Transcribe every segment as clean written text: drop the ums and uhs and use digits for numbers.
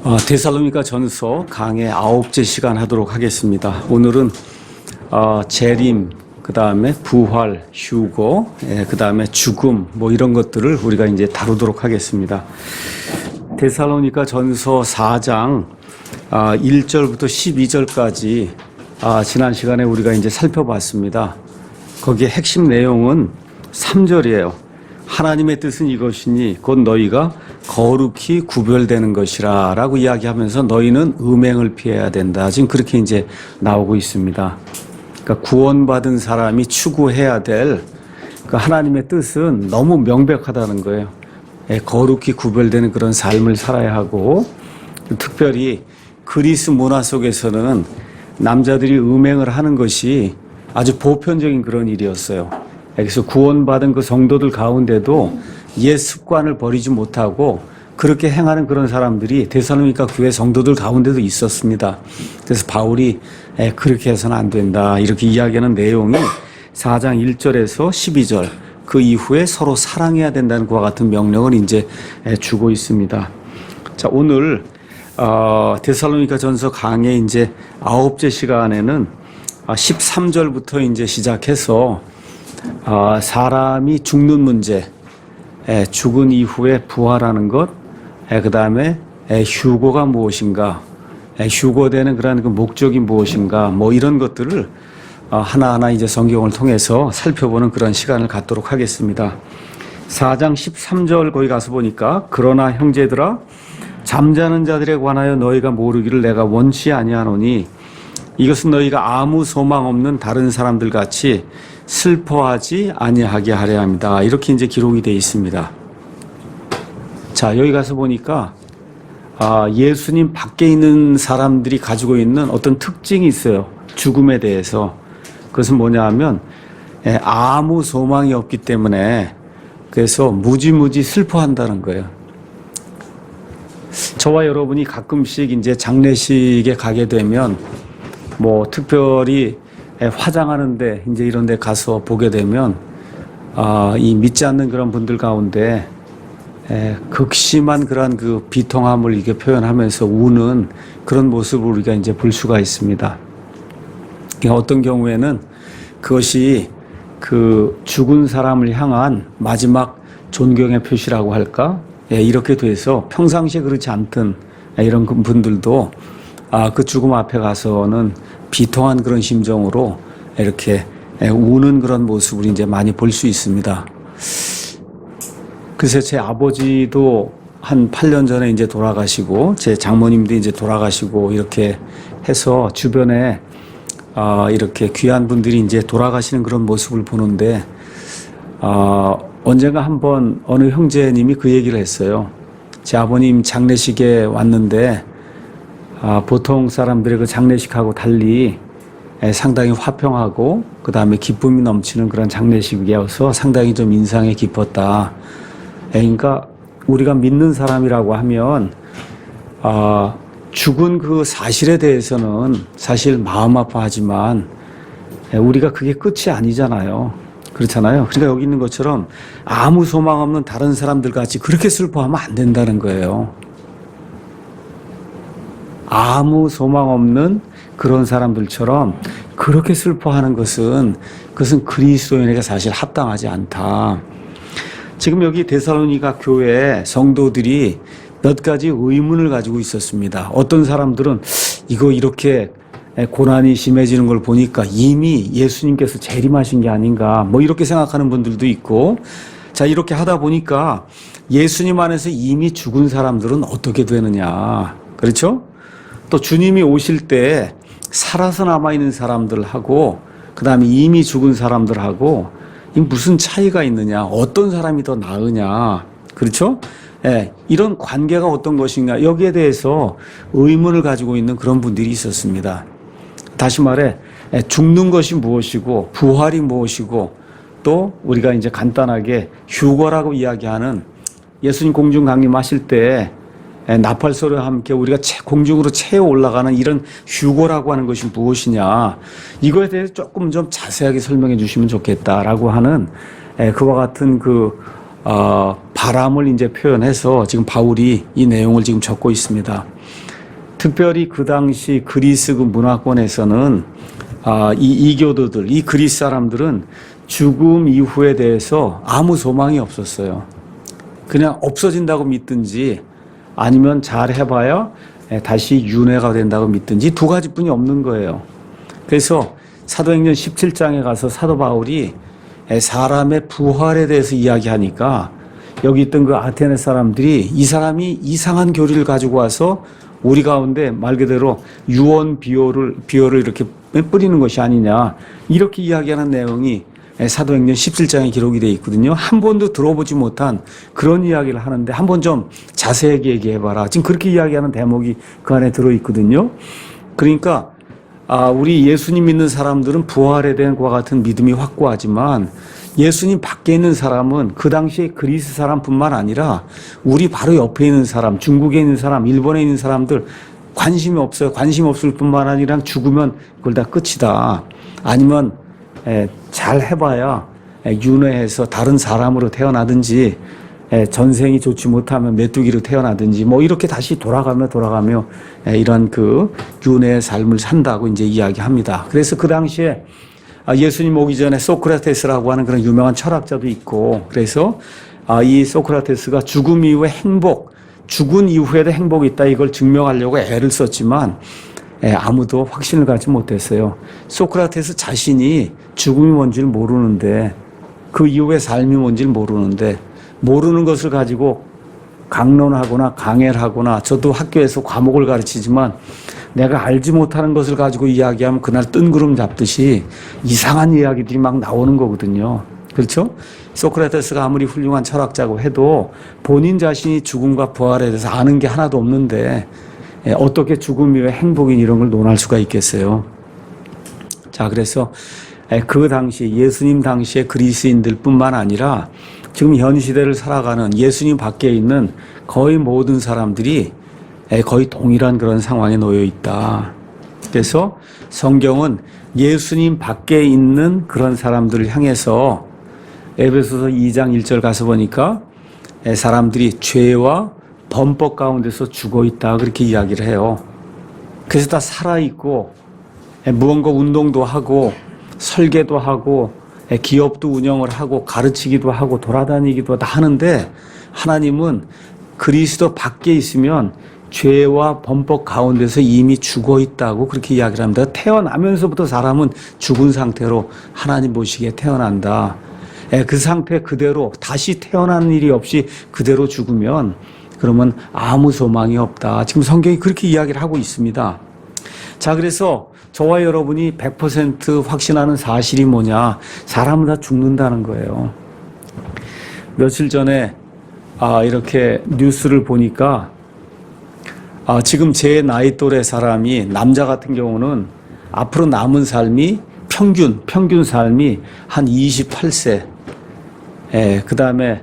데살로니가 전서 강의 9째 시간 하도록 하겠습니다. 오늘은 재림, 그 다음에 부활, 휴거, 그 다음에 죽음, 이런 것들을 우리가 이제 다루도록 하겠습니다. 데살로니가 전서 4장 1절부터 12절까지 지난 시간에 우리가 이제 살펴봤습니다. 거기에 핵심 내용은 3절이에요. 하나님의 뜻은 이것이니 곧 너희가 거룩히 구별되는 것이라 라고 이야기하면서 너희는 음행을 피해야 된다. 지금 그렇게 이제 나오고 있습니다. 그러니까 구원받은 사람이 추구해야 될 그 하나님의 뜻은 너무 명백하다는 거예요. 거룩히 구별되는 그런 삶을 살아야 하고, 특별히 그리스 문화 속에서는 남자들이 음행을 하는 것이 아주 보편적인 그런 일이었어요. 그래서 구원받은 그 성도들 가운데도 옛 습관을 버리지 못하고 그렇게 행하는 그런 사람들이 데살로니가 교회 성도들 가운데도 있었습니다. 그래서 바울이 그렇게 해서는 안 된다 이렇게 이야기하는 내용이 4장 1절에서 12절 그 이후에 서로 사랑해야 된다는 그와 같은 명령을 이제 주고 있습니다. 자, 오늘 데살로니가 전서 강의 이제 9째 시간에는 13절부터 이제 시작해서 사람이 죽는 문제, 죽은 이후에 부활하는 것, 그 다음에 휴거가 무엇인가, 휴거되는 그런 그 목적이 무엇인가, 이런 것들을 하나하나 이제 성경을 통해서 살펴보는 그런 시간을 갖도록 하겠습니다. 4장 13절 거기 가서 보니까 그러나 형제들아 잠자는 자들에 관하여 너희가 모르기를 내가 원치 아니하노니 이것은 너희가 아무 소망 없는 다른 사람들 같이 슬퍼하지 아니하게 하려 합니다. 이렇게 이제 기록이 되어 있습니다. 자, 여기 가서 보니까 예수님 밖에 있는 사람들이 가지고 있는 어떤 특징이 있어요. 죽음에 대해서. 그것은 뭐냐 하면 아무 소망이 없기 때문에 그래서 무지무지 슬퍼한다는 거예요. 저와 여러분이 가끔씩 이제 장례식에 가게 되면 특별히 화장하는데 이제 이런 데 가서 보게 되면 이 믿지 않는 그런 분들 가운데 극심한 그런 그 비통함을 이게 표현하면서 우는 그런 모습을 우리가 이제 볼 수가 있습니다. 어떤 경우에는 그것이 그 죽은 사람을 향한 마지막 존경의 표시라고 할까? 이렇게 돼서 평상시에 그렇지 않던 이런 분들도 그 죽음 앞에 가서는 비통한 그런 심정으로 이렇게 우는 그런 모습을 이제 많이 볼 수 있습니다. 그래서 제 아버지도 한 8년 전에 이제 돌아가시고, 제 장모님도 이제 돌아가시고, 이렇게 해서 주변에 이렇게 귀한 분들이 이제 돌아가시는 그런 모습을 보는데, 언젠가 한번 어느 형제님이 그 얘기를 했어요. 제 아버님 장례식에 왔는데, 보통 사람들의 그 장례식하고 달리 상당히 화평하고 그 다음에 기쁨이 넘치는 그런 장례식이어서 상당히 좀 인상이 깊었다. 그러니까 우리가 믿는 사람이라고 하면 죽은 그 사실에 대해서는 사실 마음 아파하지만 우리가 그게 끝이 아니잖아요. 그렇잖아요. 그러니까 여기 있는 것처럼 아무 소망 없는 다른 사람들 같이 그렇게 슬퍼하면 안 된다는 거예요. 아무 소망 없는 그런 사람들처럼 그렇게 슬퍼하는 그것은 그리스도인에게 사실 합당하지 않다. 지금 여기 데살로니가 교회 성도들이 몇 가지 의문을 가지고 있었습니다. 어떤 사람들은 이거 이렇게 고난이 심해지는 걸 보니까 이미 예수님께서 재림하신 게 아닌가 이렇게 생각하는 분들도 있고, 자, 이렇게 하다 보니까 예수님 안에서 이미 죽은 사람들은 어떻게 되느냐, 그렇죠? 또 주님이 오실 때 살아서 남아있는 사람들하고 그 다음에 이미 죽은 사람들하고 무슨 차이가 있느냐, 어떤 사람이 더 나으냐, 그렇죠? 이런 관계가 어떤 것인가, 여기에 대해서 의문을 가지고 있는 그런 분들이 있었습니다. 다시 말해 죽는 것이 무엇이고 부활이 무엇이고, 또 우리가 이제 간단하게 휴거라고 이야기하는 예수님 공중 강림하실 때 나팔소리와 함께 우리가 공중으로 채워 올라가는 이런 휴거라고 하는 것이 무엇이냐, 이거에 대해서 조금 좀 자세하게 설명해 주시면 좋겠다라고 하는 그와 같은 바람을 이제 표현해서 지금 바울이 이 내용을 지금 적고 있습니다. 특별히 그 당시 그리스 그 문화권에서는 이 이교도들, 이 그리스 사람들은 죽음 이후에 대해서 아무 소망이 없었어요. 그냥 없어진다고 믿든지 아니면 잘 해봐야 다시 윤회가 된다고 믿든지 두 가지뿐이 없는 거예요. 그래서 사도행전 17장에 가서 사도 바울이 사람의 부활에 대해서 이야기하니까 여기 있던 그 아테네 사람들이 이 사람이 이상한 교리를 가지고 와서 우리 가운데 말 그대로 유언 비어를 이렇게 뿌리는 것이 아니냐 이렇게 이야기하는 내용이 사도행전 17장에 기록이 되어 있거든요. 한 번도 들어보지 못한 그런 이야기를 하는데 한번 좀 자세하게 얘기해봐라. 지금 그렇게 이야기하는 대목이 그 안에 들어있거든요. 그러니까 우리 예수님 믿는 사람들은 부활에 대한 그와 같은 믿음이 확고하지만 예수님 밖에 있는 사람은 그 당시에 그리스 사람뿐만 아니라 우리 바로 옆에 있는 사람, 중국에 있는 사람, 일본에 있는 사람들 관심이 없어요. 관심 없을 뿐만 아니라 죽으면 그걸 다 끝이다. 아니면 잘 해봐야 윤회해서 다른 사람으로 태어나든지 전생이 좋지 못하면 메뚜기로 태어나든지 뭐 이렇게 다시 돌아가며 이런 그 윤회의 삶을 산다고 이제 이야기합니다. 그래서 그 당시에 예수님 오기 전에 소크라테스라고 하는 그런 유명한 철학자도 있고 그래서 이 소크라테스가 죽음 이후에 행복, 죽은 이후에도 행복이 있다 이걸 증명하려고 애를 썼지만 아무도 확신을 갖지 못했어요. 소크라테스 자신이 죽음이 뭔지를 모르는데 그 이후의 삶이 뭔지를 모르는데 모르는 것을 가지고 강론하거나 강해를 하거나 저도 학교에서 과목을 가르치지만 내가 알지 못하는 것을 가지고 이야기하면 그날 뜬구름 잡듯이 이상한 이야기들이 막 나오는 거거든요. 그렇죠? 소크라테스가 아무리 훌륭한 철학자고 해도 본인 자신이 죽음과 부활에 대해서 아는 게 하나도 없는데 어떻게 죽음 이후에 행복인 이런 걸 논할 수가 있겠어요. 자, 그래서 그 당시 예수님 당시의 그리스인들 뿐만 아니라 지금 현 시대를 살아가는 예수님 밖에 있는 거의 모든 사람들이 거의 동일한 그런 상황에 놓여 있다. 그래서 성경은 예수님 밖에 있는 그런 사람들을 향해서 에베소서 2장 1절 가서 보니까 사람들이 죄와 범법 가운데서 죽어 있다 그렇게 이야기를 해요. 그래서 다 살아있고 무언가 운동도 하고 설계도 하고 기업도 운영을 하고 가르치기도 하고 돌아다니기도 다 하는데 하나님은 그리스도 밖에 있으면 죄와 범법 가운데서 이미 죽어 있다고 그렇게 이야기를 합니다. 태어나면서부터 사람은 죽은 상태로 하나님 보시기에 태어난다. 그 상태 그대로 다시 태어나는 일이 없이 그대로 죽으면 그러면 아무 소망이 없다. 지금 성경이 그렇게 이야기를 하고 있습니다. 자, 그래서 저와 여러분이 100% 확신하는 사실이 뭐냐? 사람은 다 죽는다는 거예요. 며칠 전에 이렇게 뉴스를 보니까 지금 제 나이 또래 사람이 남자 같은 경우는 앞으로 남은 삶이 평균 삶이 한 28세. 그 다음에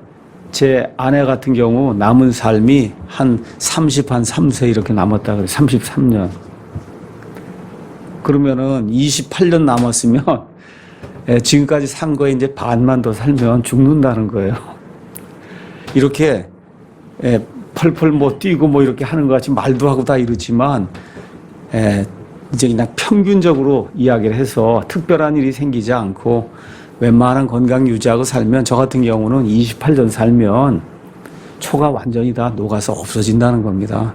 제 아내 같은 경우 남은 삶이 한 3세 이렇게 남았다 그래. 33년. 그러면은 28년 남았으면 지금까지 산 거에 이제 반만 더 살면 죽는다는 거예요. 이렇게 펄펄 뭐 뛰고 뭐 이렇게 하는 것 같이 말도 하고 다 이러지만 이제 그냥 평균적으로 이야기를 해서 특별한 일이 생기지 않고 웬만한 건강 유지하고 살면 저 같은 경우는 28년 살면 초가 완전히 다 녹아서 없어진다는 겁니다.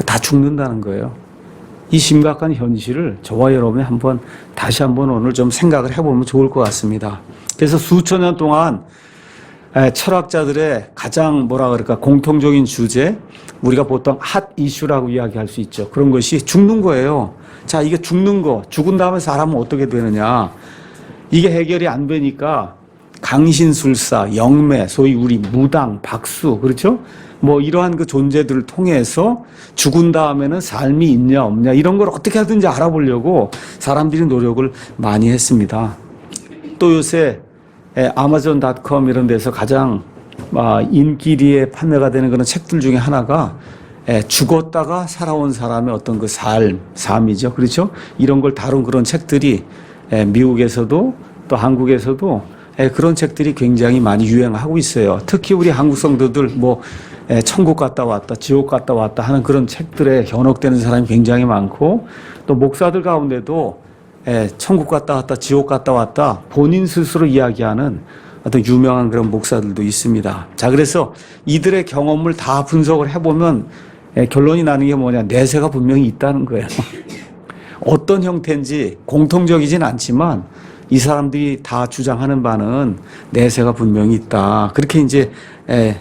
다 죽는다는 거예요. 이 심각한 현실을 저와 여러분이 다시 한번 오늘 좀 생각을 해보면 좋을 것 같습니다. 그래서 수천 년 동안 철학자들의 가장 공통적인 주제, 우리가 보통 핫 이슈라고 이야기할 수 있죠. 그런 것이 죽는 거예요. 자, 이게 죽는 거, 죽은 다음에 사람은 어떻게 되느냐. 이게 해결이 안 되니까 강신술사, 영매, 소위 우리 무당, 박수, 그렇죠? 뭐 이러한 그 존재들을 통해서 죽은 다음에는 삶이 있냐 없냐 이런 걸 어떻게 하든지 알아보려고 사람들이 노력을 많이 했습니다. 또 요새 아마존.com 이런 데서 가장 인기리에 판매가 되는 그런 책들 중에 하나가 죽었다가 살아온 사람의 어떤 그 삶이죠. 그렇죠? 이런 걸 다룬 그런 책들이 미국에서도 또 한국에서도 그런 책들이 굉장히 많이 유행하고 있어요. 특히 우리 한국 성도들 천국 갔다 왔다, 지옥 갔다 왔다 하는 그런 책들에 현혹되는 사람이 굉장히 많고, 또 목사들 가운데도 천국 갔다 왔다, 지옥 갔다 왔다 본인 스스로 이야기하는 어떤 유명한 그런 목사들도 있습니다. 자, 그래서 이들의 경험을 다 분석을 해보면 결론이 나는 게 뭐냐, 내세가 분명히 있다는 거예요. 어떤 형태인지 공통적이진 않지만 이 사람들이 다 주장하는 바는 내세가 분명히 있다. 그렇게 이제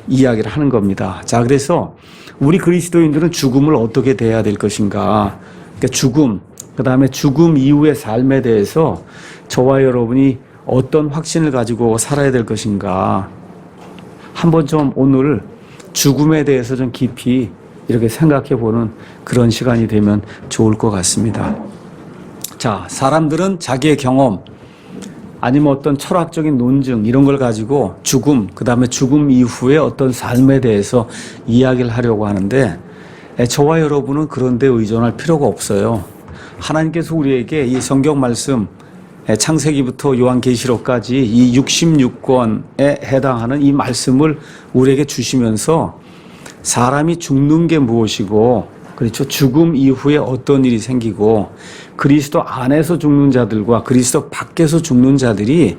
이야기를 하는 겁니다. 자, 그래서 우리 그리스도인들은 죽음을 어떻게 대해야 될 것인가. 그러니까 죽음, 그 다음에 죽음 이후의 삶에 대해서 저와 여러분이 어떤 확신을 가지고 살아야 될 것인가. 한번 좀 오늘 죽음에 대해서 좀 깊이 이렇게 생각해 보는 그런 시간이 되면 좋을 것 같습니다. 자, 사람들은 자기의 경험, 아니면 어떤 철학적인 논증 이런 걸 가지고 죽음, 그 다음에 죽음 이후의 어떤 삶에 대해서 이야기를 하려고 하는데 저와 여러분은 그런 데 의존할 필요가 없어요. 하나님께서 우리에게 이 성경 말씀 창세기부터 요한계시록까지 이 66권에 해당하는 이 말씀을 우리에게 주시면서 사람이 죽는 게 무엇이고, 그렇죠, 죽음 이후에 어떤 일이 생기고 그리스도 안에서 죽는 자들과 그리스도 밖에서 죽는 자들이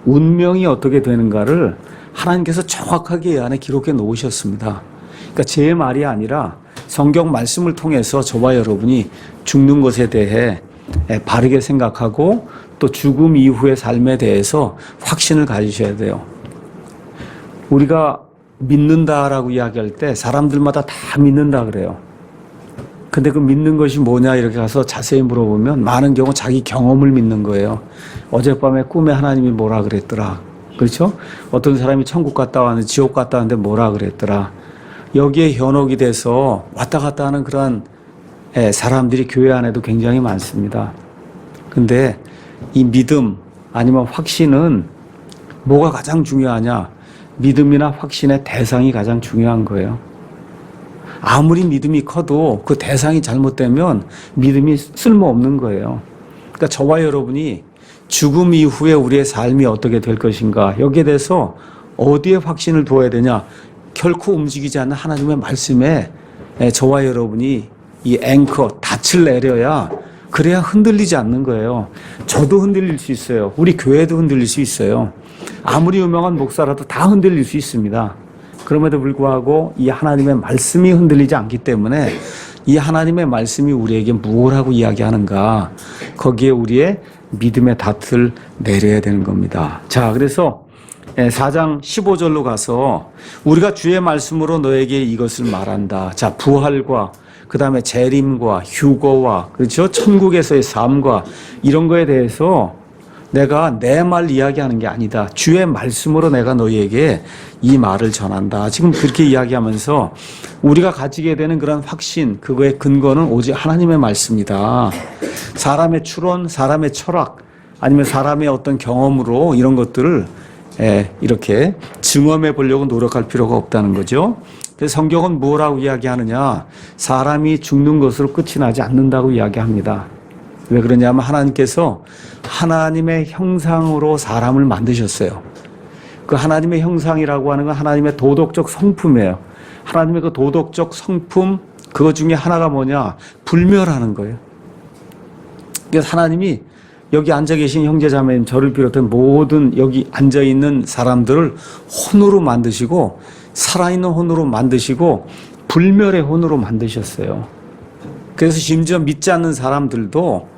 운명이 어떻게 되는가를 하나님께서 정확하게 이 안에 기록해 놓으셨습니다. 그러니까 제 말이 아니라 성경 말씀을 통해서 저와 여러분이 죽는 것에 대해 바르게 생각하고 또 죽음 이후의 삶에 대해서 확신을 가지셔야 돼요. 우리가 믿는다라고 이야기할 때 사람들마다 다 믿는다 그래요. 근데 그 믿는 것이 뭐냐 이렇게 가서 자세히 물어보면 많은 경우 자기 경험을 믿는 거예요. 어젯밤에 꿈에 하나님이 뭐라 그랬더라. 그렇죠? 어떤 사람이 천국 갔다 왔는데 지옥 갔다 왔는데 뭐라 그랬더라. 여기에 현혹이 돼서 왔다 갔다 하는 그런 사람들이 교회 안에도 굉장히 많습니다. 근데 이 믿음 아니면 확신은 뭐가 가장 중요하냐? 믿음이나 확신의 대상이 가장 중요한 거예요. 아무리 믿음이 커도 그 대상이 잘못되면 믿음이 쓸모없는 거예요. 그러니까 저와 여러분이 죽음 이후에 우리의 삶이 어떻게 될 것인가, 여기에 대해서 어디에 확신을 두어야 되냐, 결코 움직이지 않는 하나님의 말씀에 저와 여러분이 이 앵커, 닻을 내려야, 그래야 흔들리지 않는 거예요. 저도 흔들릴 수 있어요. 우리 교회도 흔들릴 수 있어요. 아무리 유명한 목사라도 다 흔들릴 수 있습니다. 그럼에도 불구하고 이 하나님의 말씀이 흔들리지 않기 때문에 이 하나님의 말씀이 우리에게 무엇하고 이야기하는가, 거기에 우리의 믿음의 닻을 내려야 되는 겁니다. 자, 그래서 4장 15절로 가서 우리가 주의 말씀으로 너에게 이것을 말한다. 자, 부활과 그 다음에 재림과 휴거와, 그렇죠, 천국에서의 삶과 이런 거에 대해서 내가 내 말 이야기하는 게 아니다. 주의 말씀으로 내가 너희에게 이 말을 전한다. 지금 그렇게 이야기하면서 우리가 가지게 되는 그런 확신, 그거의 근거는 오직 하나님의 말씀이다. 사람의 추론, 사람의 철학, 아니면 사람의 어떤 경험으로 이런 것들을 이렇게 증언해 보려고 노력할 필요가 없다는 거죠. 그래서 성경은 뭐라고 이야기하느냐? 사람이 죽는 것으로 끝이 나지 않는다고 이야기합니다. 왜 그러냐면 하나님께서 하나님의 형상으로 사람을 만드셨어요. 그 하나님의 형상이라고 하는 건 하나님의 도덕적 성품이에요. 하나님의 그 도덕적 성품, 그것 중에 하나가 뭐냐? 불멸하는 거예요. 그래서 하나님이 여기 앉아 계신 형제자매님, 저를 비롯한 모든 여기 앉아 있는 사람들을 혼으로 만드시고, 살아있는 혼으로 만드시고, 불멸의 혼으로 만드셨어요. 그래서 심지어 믿지 않는 사람들도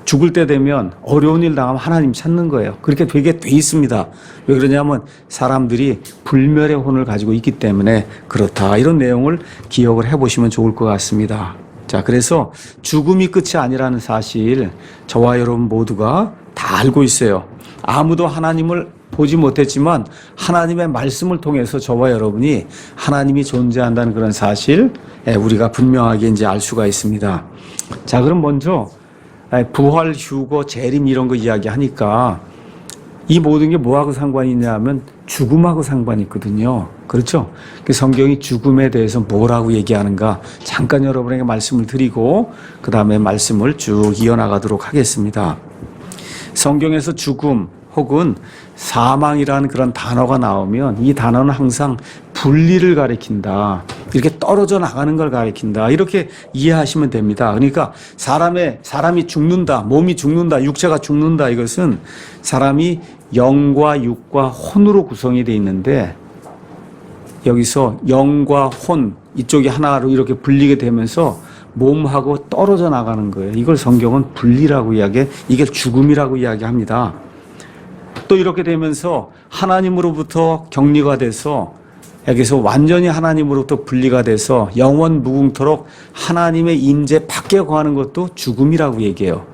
죽을 때 되면 어려운 일 당하면 하나님 찾는 거예요. 그렇게 되게 돼 있습니다. 왜 그러냐면 사람들이 불멸의 혼을 가지고 있기 때문에 그렇다. 이런 내용을 기억을 해보시면 좋을 것 같습니다. 자, 그래서 죽음이 끝이 아니라는 사실 저와 여러분 모두가 다 알고 있어요. 아무도 하나님을 보지 못했지만 하나님의 말씀을 통해서 저와 여러분이 하나님이 존재한다는 그런 사실 우리가 분명하게 이제 알 수가 있습니다. 자, 그럼 먼저 부활, 휴거, 재림 이런 거 이야기하니까 이 모든 게 뭐하고 상관이 있냐면 죽음하고 상관이 있거든요. 그렇죠? 그 성경이 죽음에 대해서 뭐라고 얘기하는가 잠깐 여러분에게 말씀을 드리고 그 다음에 말씀을 쭉 이어나가도록 하겠습니다. 성경에서 죽음 혹은 사망이라는 그런 단어가 나오면 이 단어는 항상 분리를 가리킨다. 이렇게 떨어져 나가는 걸 가리킨다. 이렇게 이해하시면 됩니다. 그러니까 사람이 죽는다, 몸이 죽는다, 육체가 죽는다. 이것은 사람이 영과 육과 혼으로 구성이 되어 있는데 여기서 영과 혼 이쪽이 하나로 이렇게 분리게 되면서 몸하고 떨어져 나가는 거예요. 이걸 성경은 분리라고 이야기해. 이게 죽음이라고 이야기합니다. 또 이렇게 되면서 하나님으로부터 격리가 돼서 여기서 완전히 하나님으로부터 분리가 돼서 영원 무궁토록 하나님의 임재 밖에 거하는 것도 죽음이라고 얘기해요.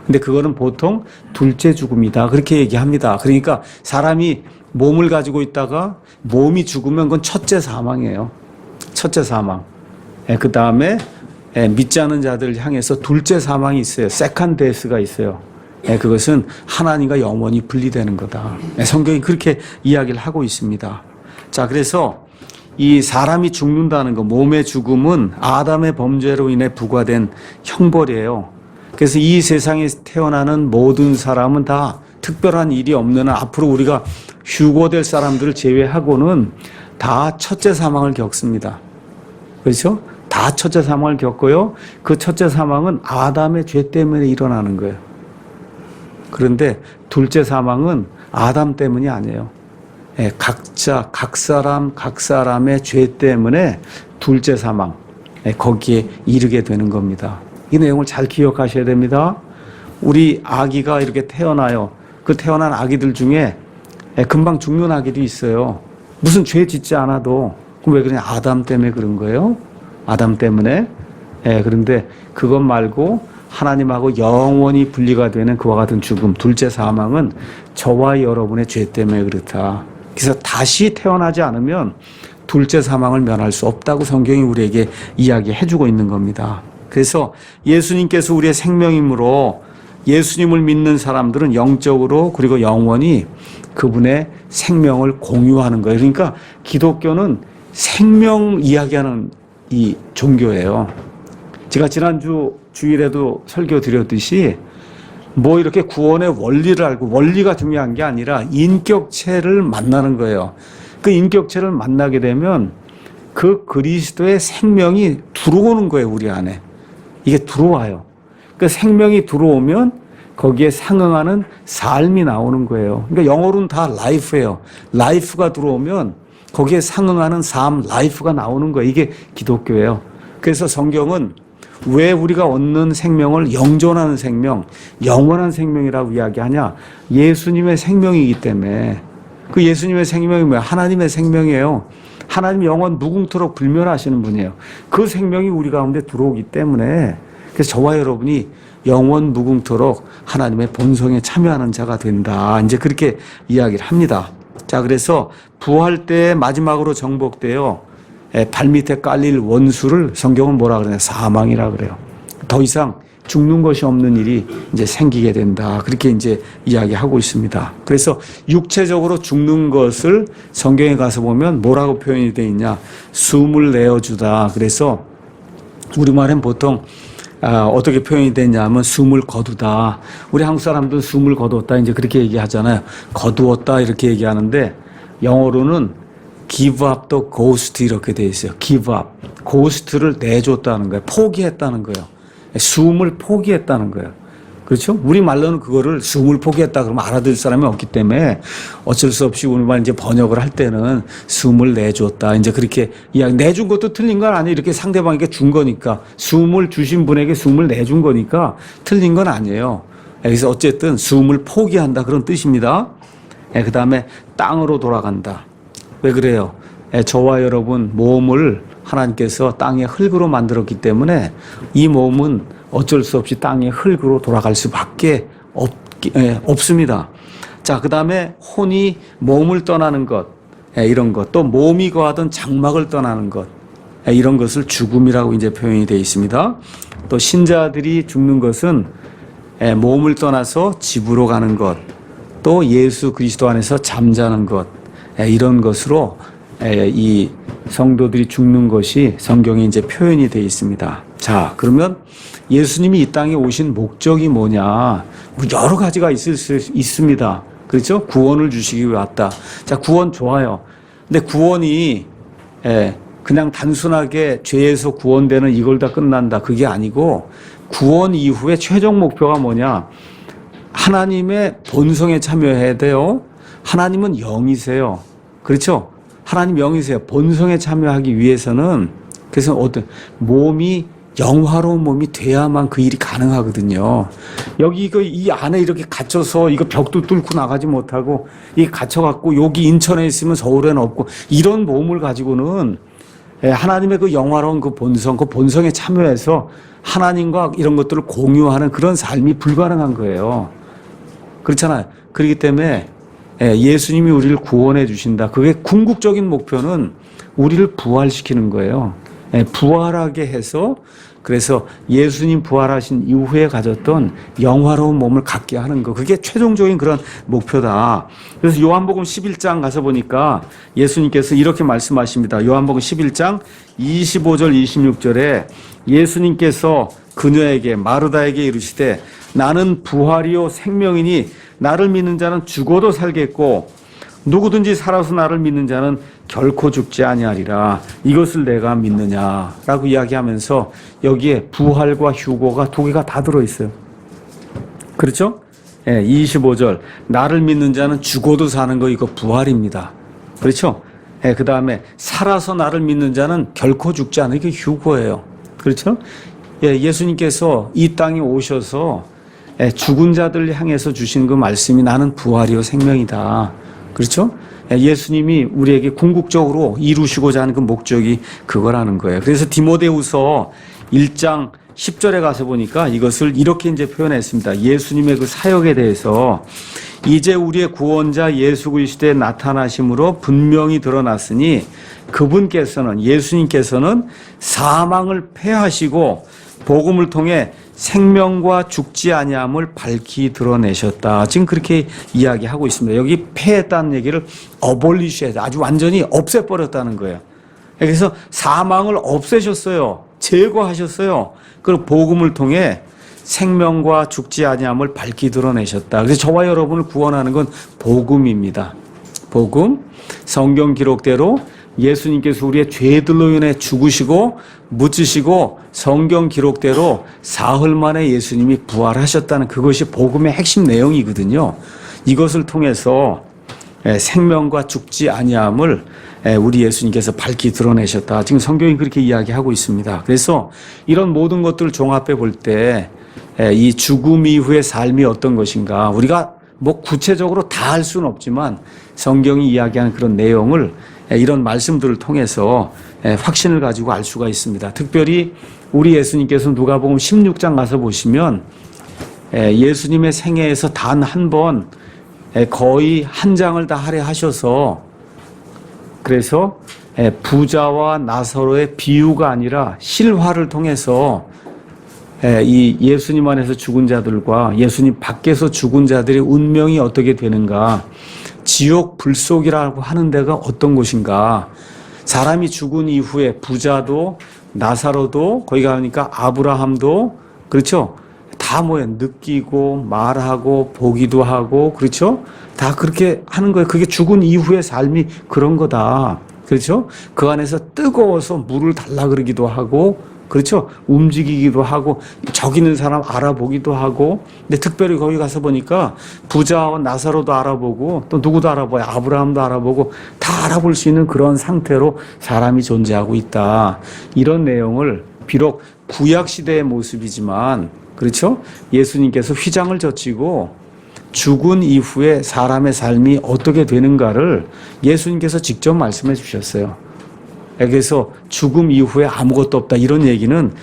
근데 그거는 보통 둘째 죽음이다. 그렇게 얘기합니다. 그러니까 사람이 몸을 가지고 있다가 몸이 죽으면 그건 첫째 사망이에요. 첫째 사망. 그 다음에 믿지 않은 자들을 향해서 둘째 사망이 있어요. 세컨 데스가 있어요. 그것은 하나님과 영원히 분리되는 거다. 성경이 그렇게 이야기를 하고 있습니다. 자, 그래서 이 사람이 죽는다는 거, 몸의 죽음은 아담의 범죄로 인해 부과된 형벌이에요. 그래서 이 세상에 태어나는 모든 사람은 다 특별한 일이 없는 한 앞으로 우리가 휴고될 사람들을 제외하고는 다 첫째 사망을 겪습니다. 그렇죠? 다 첫째 사망을 겪고요. 그 첫째 사망은 아담의 죄 때문에 일어나는 거예요. 그런데 둘째 사망은 아담 때문이 아니에요. 각자, 각 사람의 죄 때문에 둘째 사망, 거기에 이르게 되는 겁니다. 이 내용을 잘 기억하셔야 됩니다. 우리 아기가 이렇게 태어나요. 그 태어난 아기들 중에 금방 죽는 아기도 있어요. 무슨 죄 짓지 않아도. 그럼 왜 그러냐? 아담 때문에 그런 거예요. 아담 때문에. 그런데 그것 말고 하나님하고 영원히 분리가 되는 그와 같은 죽음, 둘째 사망은 저와 여러분의 죄 때문에 그렇다. 그래서 다시 태어나지 않으면 둘째 사망을 면할 수 없다고 성경이 우리에게 이야기해주고 있는 겁니다. 그래서 예수님께서 우리의 생명이므로 예수님을 믿는 사람들은 영적으로 그리고 영원히 그분의 생명을 공유하는 거예요. 그러니까 기독교는 생명 이야기하는 이 종교예요. 제가 지난주 주일에도 설교 드렸듯이 뭐 이렇게 구원의 원리를 알고 원리가 중요한 게 아니라 인격체를 만나는 거예요. 그 인격체를 만나게 되면 그 그리스도의 생명이 들어오는 거예요, 우리 안에. 이게 들어와요. 그 생명이 들어오면 거기에 상응하는 삶이 나오는 거예요. 그러니까 영어로는 다 life예요. life가 들어오면 거기에 상응하는 삶, life가 나오는 거예요. 이게 기독교예요. 그래서 성경은 왜 우리가 얻는 생명을 영존하는 생명, 영원한 생명이라고 이야기하냐? 예수님의 생명이기 때문에. 그 예수님의 생명이 뭐야? 하나님의 생명이에요. 하나님 영원 무궁토록 불멸하시는 분이에요. 그 생명이 우리 가운데 들어오기 때문에 그래서 저와 여러분이 영원 무궁토록 하나님의 본성에 참여하는 자가 된다. 이제 그렇게 이야기를 합니다. 자, 그래서 부활 때 마지막으로 정복되어 발밑에 깔릴 원수를 성경은 뭐라 그러냐? 사망이라 그래요. 더 이상 죽는 것이 없는 일이 이제 생기게 된다. 그렇게 이제 이야기하고 있습니다. 그래서 육체적으로 죽는 것을 성경에 가서 보면 뭐라고 표현이 되어 있냐? 숨을 내어주다. 그래서 우리말엔 보통 어떻게 표현이 되냐면 숨을 거두다. 우리 한국 사람들은 숨을 거두었다. 이제 그렇게 얘기하잖아요. 거두었다 이렇게 얘기하는데 영어로는 give up the ghost 이렇게 돼 있어요. give up. 고스트를 내줬다는 거예요. 포기했다는 거예요. 숨을 포기했다는 거예요. 그렇죠? 우리 말로는 그거를 숨을 포기했다 그러면 알아들 사람이 없기 때문에 어쩔 수 없이 우리말 이제 번역을 할 때는 숨을 내줬다. 이제 그렇게 이야기, 내준 것도 틀린 건 아니에요. 이렇게 상대방에게 준 거니까. 숨을 주신 분에게 숨을 내준 거니까 틀린 건 아니에요. 그래서 어쨌든 숨을 포기한다. 그런 뜻입니다. 그 다음에 땅으로 돌아간다. 왜 그래요? 저와 여러분 몸을 하나님께서 땅의 흙으로 만들었기 때문에 이 몸은 어쩔 수 없이 땅의 흙으로 돌아갈 수밖에 없습니다. 자, 그 다음에 혼이 몸을 떠나는 것, 이런 것, 또 몸이 거하던 장막을 떠나는 것, 이런 것을 죽음이라고 이제 표현이 되어 있습니다. 또 신자들이 죽는 것은 몸을 떠나서 집으로 가는 것, 또 예수 그리스도 안에서 잠자는 것, 이런 것으로 이 성도들이 죽는 것이 성경에 이제 표현이 되어 있습니다. 자, 그러면 예수님이 이 땅에 오신 목적이 뭐냐? 여러 가지가 있을 수 있습니다. 그렇죠? 구원을 주시기 위해 왔다. 자, 구원 좋아요. 근데 구원이 그냥 단순하게 죄에서 구원되는 이걸 다 끝난다. 그게 아니고 구원 이후에 최종 목표가 뭐냐? 하나님의 본성에 참여해야 돼요. 하나님은 영이세요. 그렇죠? 하나님 영이세요. 본성에 참여하기 위해서는 그래서 어떤 몸이 영화로운 몸이 돼야만 그 일이 가능하거든요. 여기 이 안에 이렇게 갇혀서 이거 벽도 뚫고 나가지 못하고 이 갇혀갖고 여기 인천에 있으면 서울에는 없고 이런 몸을 가지고는 하나님의 그 영화로운 그 본성에 참여해서 하나님과 이런 것들을 공유하는 그런 삶이 불가능한 거예요. 그렇잖아요. 그렇기 때문에 예수님이 우리를 구원해 주신다. 그게 궁극적인 목표는 우리를 부활시키는 거예요. 부활하게 해서 그래서 예수님 부활하신 이후에 가졌던 영화로운 몸을 갖게 하는 거. 그게 최종적인 그런 목표다. 그래서 요한복음 11장 가서 보니까 예수님께서 이렇게 말씀하십니다. 요한복음 11장 25절 26절에 예수님께서 그녀에게 마르다에게 이르시되 나는 부활이요 생명이니 나를 믿는 자는 죽어도 살겠고 누구든지 살아서 나를 믿는 자는 결코 죽지 아니하리라. 이것을 내가 믿느냐라고 이야기하면서 여기에 부활과 휴고가 두 개가 다 들어있어요. 그렇죠? 25절 나를 믿는 자는 죽어도 사는 거 이거 부활입니다. 그렇죠? 그 다음에 살아서 나를 믿는 자는 결코 죽지 않은 이게 휴고예요. 그렇죠? 예수님께서 이 땅에 오셔서 죽은 자들 향해서 주신 그 말씀이 나는 부활이요 생명이다. 그렇죠? 예수님이 우리에게 궁극적으로 이루시고자 하는 그 목적이 그거라는 거예요. 그래서 디모데후서 1장 10절에 가서 보니까 이것을 이렇게 이제 표현했습니다. 예수님의 그 사역에 대해서 이제 우리의 구원자 예수 그리스도의 나타나심으로 분명히 드러났으니 그분께서는 예수님께서는 사망을 패하시고 복음을 통해 생명과 죽지 아니함을 밝히 드러내셨다. 지금 그렇게 이야기하고 있습니다. 여기 패했다는 얘기를 어볼리시했다. 아주 완전히 없애버렸다는 거예요. 그래서 사망을 없애셨어요. 제거하셨어요. 그리고 복음을 통해 생명과 죽지 아니함을 밝히 드러내셨다. 그래서 저와 여러분을 구원하는 건 복음입니다. 복음, 성경 기록대로 예수님께서 우리의 죄들로 인해 죽으시고 묻히시고 성경 기록대로 사흘 만에 예수님이 부활하셨다는 그것이 복음의 핵심 내용이거든요. 이것을 통해서 생명과 죽지 아니함을 우리 예수님께서 밝히 드러내셨다. 지금 성경이 그렇게 이야기하고 있습니다. 그래서 이런 모든 것들을 종합해 볼 때 이 죽음 이후의 삶이 어떤 것인가 우리가 뭐 구체적으로 다 할 수는 없지만 성경이 이야기하는 그런 내용을 이런 말씀들을 통해서 확신을 가지고 알 수가 있습니다. 특별히 우리 예수님께서 누가복음 16장 가서 보시면 예수님의 생애에서 단 한 번 거의 한 장을 다 할애하셔서 그래서 부자와 나사로의 비유가 아니라 실화를 통해서 이 예수님 안에서 죽은 자들과 예수님 밖에서 죽은 자들의 운명이 어떻게 되는가, 지옥 불속이라고 하는 데가 어떤 곳인가, 사람이 죽은 이후에 부자도 나사로도 거기 가니까 아브라함도 그렇죠, 다 뭐예요, 느끼고 말하고 보기도 하고 그렇죠, 다 그렇게 하는 거예요. 그게 죽은 이후의 삶이 그런 거다. 그렇죠? 그 안에서 뜨거워서 물을 달라 그러기도 하고 그렇죠? 움직이기도 하고 저기 있는 사람 알아보기도 하고. 근데 특별히 거기 가서 보니까 부자와 나사로도 알아보고 또 누구도 알아봐요. 아브라함도 알아보고 다 알아볼 수 있는 그런 상태로 사람이 존재하고 있다. 이런 내용을 비록 구약시대의 모습이지만 그렇죠? 예수님께서 휘장을 젖히고 죽은 이후에 사람의 삶이 어떻게 되는가를 예수님께서 직접 말씀해 주셨어요. 그래서 죽음 이후에 아무것도 없다 이런 얘기는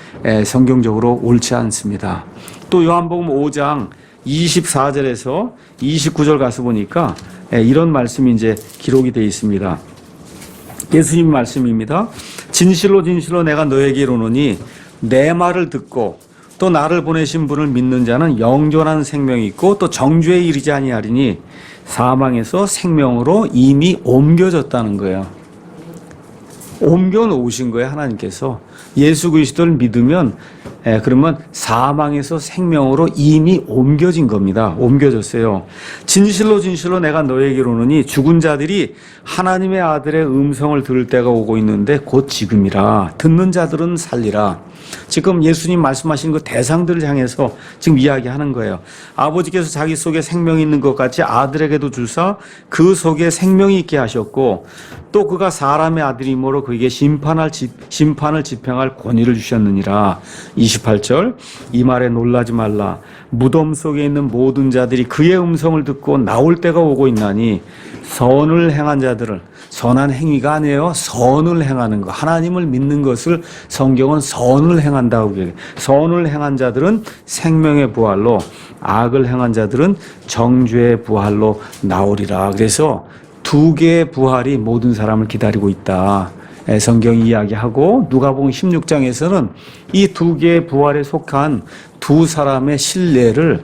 성경적으로 옳지 않습니다. 또 요한복음 5장 24절에서 29절 가서 보니까 이런 말씀이 이제 기록이 되어 있습니다. 예수님 말씀입니다. 진실로 진실로 내가 너에게 이르노니 내 말을 듣고 또 나를 보내신 분을 믿는 자는 영존한 생명이 있고 또 정죄에 이르지 아니하리니 사망에서 생명으로 이미 옮겨졌다는 거예요. 옮겨 놓으신 거예요. 하나님께서 예수 그리스도를 믿으면 그러면 사망에서 생명으로 이미 옮겨진 겁니다. 옮겨졌어요. 진실로 진실로 내가 너에게 이르노니 죽은 자들이 하나님의 아들의 음성을 들을 때가 오고 있는데 곧 지금이라. 듣는 자들은 살리라. 지금 예수님 말씀하신 그 대상들을 향해서 지금 이야기하는 거예요. 아버지께서 자기 속에 생명이 있는 것 같이 아들에게도 주사 그 속에 생명이 있게 하셨고 또 그가 사람의 아들이므로 그에게 심판을 집행할 권위를 주셨느니라. 28절 이 말에 놀라지 말라. 무덤 속에 있는 모든 자들이 그의 음성을 듣고 나올 때가 오고 있나니 선을 행한 자들을 선한 행위가 아니에요. 선을 행하는 거. 하나님을 믿는 것을 성경은 선을 행한다고 얘기해요. 선을 행한 자들은 생명의 부활로 악을 행한 자들은 정죄의 부활로 나오리라. 그래서 두 개의 부활이 모든 사람을 기다리고 있다. 성경이 이야기하고 누가복음 16장에서는 이 두 개의 부활에 속한 두 사람의 신뢰를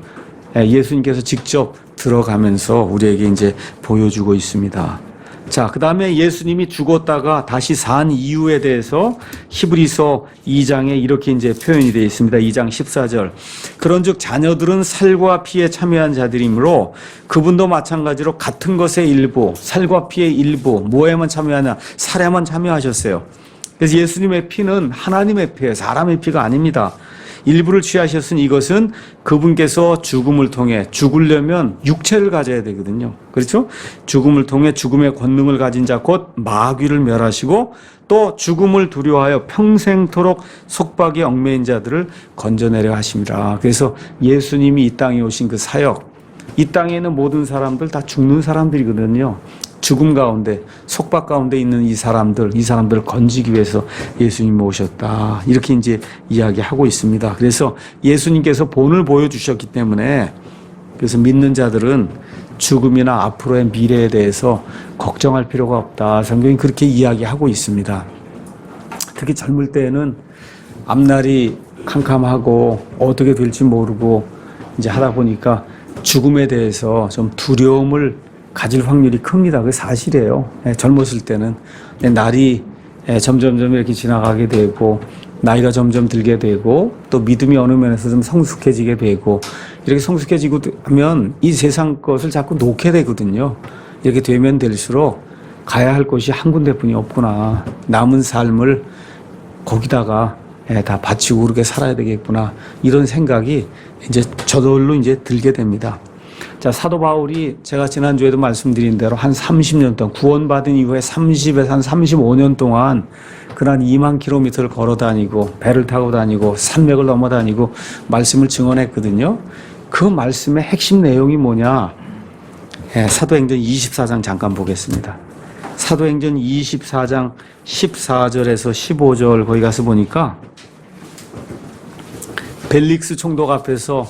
예수님께서 직접 들어가면서 우리에게 이제 보여주고 있습니다. 자, 그 다음에 예수님이 죽었다가 다시 산 이유에 대해서 히브리서 2장에 이렇게 이제 표현이 되어 있습니다. 2장 14절. 그런즉 자녀들은 살과 피에 참여한 자들이므로 그분도 마찬가지로 같은 것의 일부, 살과 피의 일부, 뭐에만 참여하냐? 살에만 참여하셨어요. 그래서 예수님의 피는 하나님의 피예요. 사람의 피가 아닙니다. 일부를 취하셨으니 이것은 그분께서 죽음을 통해 죽으려면 육체를 가져야 되거든요. 그렇죠? 죽음을 통해 죽음의 권능을 가진 자 곧 마귀를 멸하시고 또 죽음을 두려워하여 평생토록 속박에 얽매인 자들을 건져내려 하심이라. 그래서 예수님이 이 땅에 오신 그 사역, 이 땅에 있는 모든 사람들 다 죽는 사람들이거든요. 죽음 가운데 속박 가운데 있는 이 사람들을 건지기 위해서 예수님이 오셨다. 이렇게 이제 이야기하고 있습니다. 그래서 예수님께서 본을 보여주셨기 때문에 그래서 믿는 자들은 죽음이나 앞으로의 미래에 대해서 걱정할 필요가 없다. 성경이 그렇게 이야기하고 있습니다. 특히 젊을 때에는 앞날이 캄캄하고 어떻게 될지 모르고 이제 하다 보니까 죽음에 대해서 좀 두려움을 가질 확률이 큽니다. 그게 사실이에요. 젊었을 때는 날이 점점 이렇게 지나가게 되고 나이가 점점 들게 되고 또 믿음이 어느 면에서 좀 성숙해지게 되고 이렇게 성숙해지고 하면 이 세상 것을 자꾸 놓게 되거든요. 이렇게 되면 될수록 가야 할 곳이 한 군데뿐이 없구나. 남은 삶을 거기다가 다 바치고 그렇게 살아야 되겠구나. 이런 생각이 이제 저절로 이제 들게 됩니다. 자, 사도 바울이 제가 지난주에도 말씀드린 대로 한 30년 동안 구원받은 이후에 30에서 한 35년 동안 그날 2만 킬로미터를 걸어 다니고 배를 타고 다니고 산맥을 넘어 다니고 말씀을 증언했거든요. 그 말씀의 핵심 내용이 뭐냐? 사도행전 24장 잠깐 보겠습니다. 사도행전 24장 14절에서 15절 거기 가서 보니까 벨릭스 총독 앞에서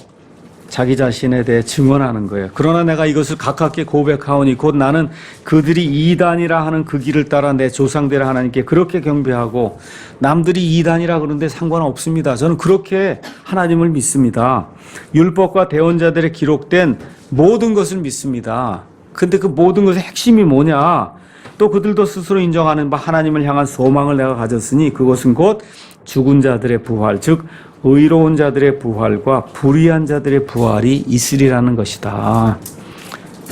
자기 자신에 대해 증언하는 거예요. 그러나 내가 이것을 가깝게 고백하오니 곧 나는 그들이 이단이라 하는 그 길을 따라 내 조상들의 하나님께 그렇게 경배하고 남들이 이단이라 그러는데 상관없습니다. 저는 그렇게 하나님을 믿습니다. 율법과 대언자들의 기록된 모든 것을 믿습니다. 근데 그 모든 것의 핵심이 뭐냐? 또 그들도 스스로 인정하는 바 하나님을 향한 소망을 내가 가졌으니 그것은 곧 죽은 자들의 부활, 즉 의로운 자들의 부활과 불의한 자들의 부활이 있으리라는 것이다.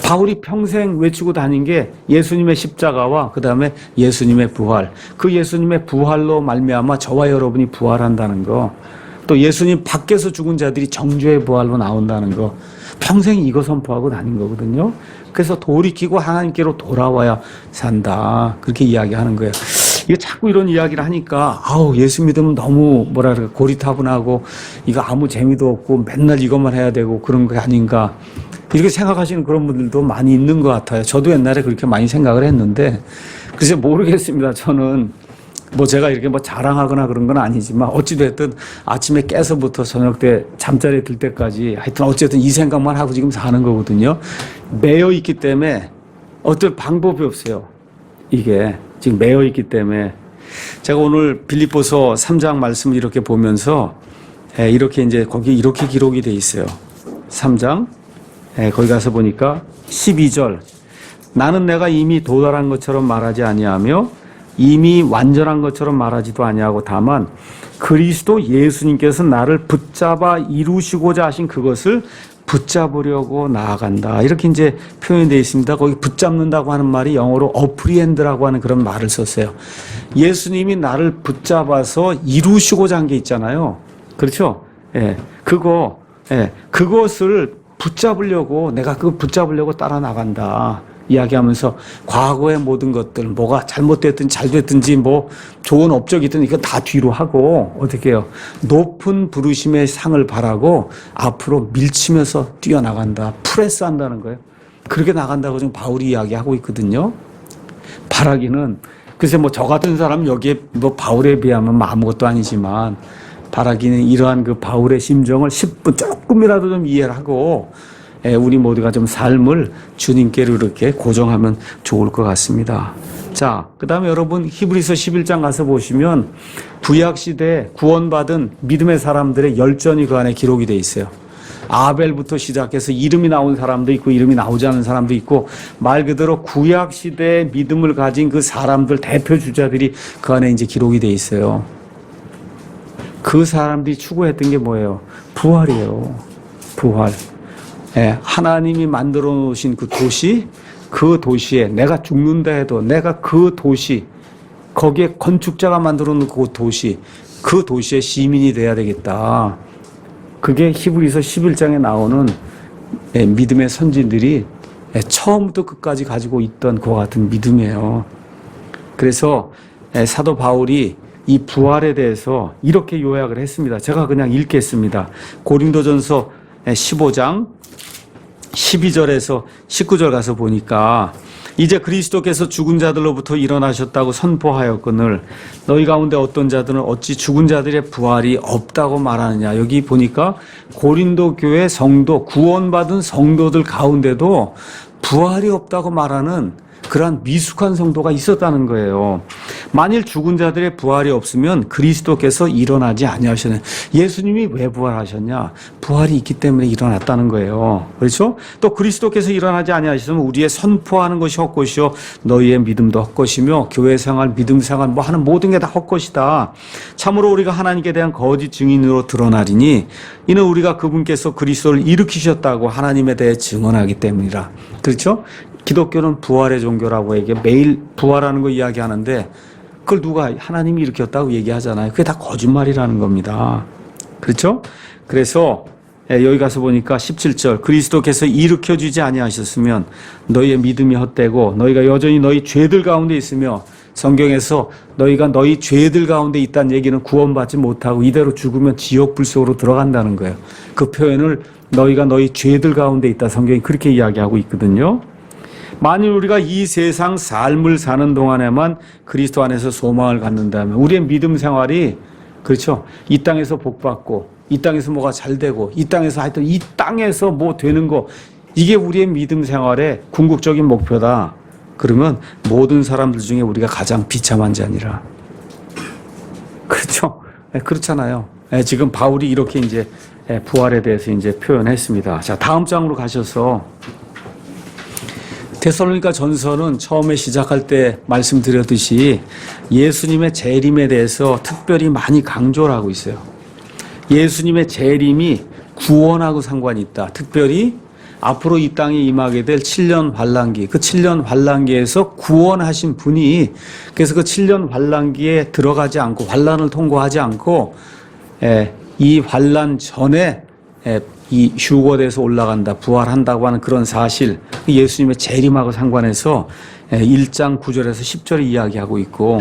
바울이 평생 외치고 다닌 게 예수님의 십자가와 그 다음에 예수님의 부활. 그 예수님의 부활로 말미암아 저와 여러분이 부활한다는 거. 또 예수님 밖에서 죽은 자들이 정죄의 부활로 나온다는 거. 평생 이거 선포하고 다닌 거거든요. 그래서 돌이키고 하나님께로 돌아와야 산다. 그렇게 이야기하는 거예요. 이게 자꾸 이런 이야기를 하니까 예수 믿으면 너무 고리타분하고 이거 아무 재미도 없고 맨날 이것만 해야 되고 그런 게 아닌가 이렇게 생각하시는 그런 분들도 많이 있는 것 같아요. 저도 옛날에 그렇게 많이 생각을 했는데 글쎄 모르겠습니다. 저는 제가 이렇게 자랑하거나 그런 건 아니지만 어찌됐든 아침에 깨서부터 저녁 때 잠자리에 들 때까지 하여튼 어쨌든 이 생각만 하고 지금 사는 거거든요. 매여 있기 때문에 어쩔 방법이 없어요. 이게 지금 매여 있기 때문에 제가 오늘 빌립보서 3장 말씀을 이렇게 보면서 이렇게 이제 거기 이렇게 기록이 돼 있어요. 3장 거기 가서 보니까 12절 나는 내가 이미 도달한 것처럼 말하지 아니하며 이미 완전한 것처럼 말하지도 아니하고 다만 그리스도 예수님께서 나를 붙잡아 이루시고자 하신 그것을 붙잡으려고 나아간다. 이렇게 이제 표현되어 있습니다. 거기 붙잡는다고 하는 말이 영어로 apprehend라고 하는 그런 말을 썼어요. 예수님이 나를 붙잡아서 이루시고자 한 게 있잖아요. 그렇죠? 예. 그것을 붙잡으려고, 내가 그거 붙잡으려고 따라 나간다. 이야기하면서 과거의 모든 것들, 뭐가 잘못됐든지 잘 됐든지 뭐 좋은 업적이든 이거 다 뒤로 하고 어떻게 해요? 높은 부르심의 상을 바라고 앞으로 밀치면서 뛰어나간다. 프레스 한다는 거예요. 그렇게 나간다고 지금 바울이 이야기하고 있거든요. 바라기는 글쎄 뭐 저 같은 사람 여기에 뭐 바울에 비하면 뭐 아무것도 아니지만 바라기는 이러한 그 바울의 심정을 10분 조금이라도 좀 이해를 하고 우리 모두가 좀 삶을 주님께로 이렇게 고정하면 좋을 것 같습니다. 자, 그 다음에 여러분 히브리서 11장 가서 보시면 구약시대 구원받은 믿음의 사람들의 열전이 그 안에 기록이 돼 있어요. 아벨부터 시작해서 이름이 나온 사람도 있고 이름이 나오지 않은 사람도 있고 말 그대로 구약시대의 믿음을 가진 그 사람들 대표 주자들이 그 안에 이제 기록이 돼 있어요. 그 사람들이 추구했던 게 뭐예요? 부활이에요. 부활. 하나님이 만들어 놓으신 그 도시, 그 도시에 내가 죽는다 해도 내가 그 도시, 거기에 건축자가 만들어 놓은 그 도시, 그 도시의 시민이 돼야 되겠다. 그게 히브리서 11장에 나오는 믿음의 선진들이 처음부터 끝까지 가지고 있던 그와 같은 믿음이에요. 그래서 사도 바울이 이 부활에 대해서 이렇게 요약을 했습니다. 제가 그냥 읽겠습니다. 고린도전서 15장 12절에서 19절 가서 보니까 이제 그리스도께서 죽은 자들로부터 일어나셨다고 선포하였거늘 너희 가운데 어떤 자들은 어찌 죽은 자들의 부활이 없다고 말하느냐. 여기 보니까 고린도 교회 성도, 구원받은 성도들 가운데도 부활이 없다고 말하는 그러한 미숙한 성도가 있었다는 거예요. 만일 죽은 자들의 부활이 없으면 그리스도께서 일어나지 아니하셨네. 예수님이 왜 부활하셨냐? 부활이 있기 때문에 일어났다는 거예요. 그렇죠? 또 그리스도께서 일어나지 아니하셨으면 우리의 선포하는 것이 헛것이요 너희의 믿음도 헛것이며 교회 생활, 믿음 생활 뭐 하는 모든 게 다 헛것이다. 참으로 우리가 하나님께 대한 거짓 증인으로 드러나리니 이는 우리가 그분께서 그리스도를 일으키셨다고 하나님에 대해 증언하기 때문이라. 그렇죠? 기독교는 부활의 종교라고 얘기해. 매일 부활하는 거 이야기하는데 그걸 누가 하나님이 일으켰다고 얘기하잖아요. 그게 다 거짓말이라는 겁니다. 그렇죠? 그래서 여기 가서 보니까 17절 그리스도께서 일으켜주지 아니하셨으면 너희의 믿음이 헛되고 너희가 여전히 너희 죄들 가운데 있으며 성경에서 너희가 너희 죄들 가운데 있다는 얘기는 구원받지 못하고 이대로 죽으면 지옥 불 속으로 들어간다는 거예요. 그 표현을 너희가 너희 죄들 가운데 있다 성경이 그렇게 이야기하고 있거든요. 만일 우리가 이 세상 삶을 사는 동안에만 그리스도 안에서 소망을 갖는다면 우리의 믿음 생활이 그렇죠. 이 땅에서 복받고 이 땅에서 뭐가 잘 되고 이 땅에서 하여튼 이 땅에서 뭐 되는 거 이게 우리의 믿음 생활의 궁극적인 목표다. 그러면 모든 사람들 중에 우리가 가장 비참한 자니라. 그렇죠. 그렇잖아요. 지금 바울이 이렇게 이제 부활에 대해서 이제 표현했습니다. 자, 다음 장으로 가셔서 데살로니가 전서는 처음에 시작할 때 말씀드렸듯이 예수님의 재림에 대해서 특별히 많이 강조를 하고 있어요. 예수님의 재림이 구원하고 상관이 있다. 특별히 앞으로 이 땅에 임하게 될 7년 환란기, 그 7년 환란기에서 구원하신 분이 그래서 그 7년 환란기에 들어가지 않고 환란을 통과하지 않고 이 환란 전에 이 휴거돼서 올라간다, 부활한다고 하는 그런 사실, 예수님의 재림하고 상관해서 1장 9절에서 10절을 이야기하고 있고,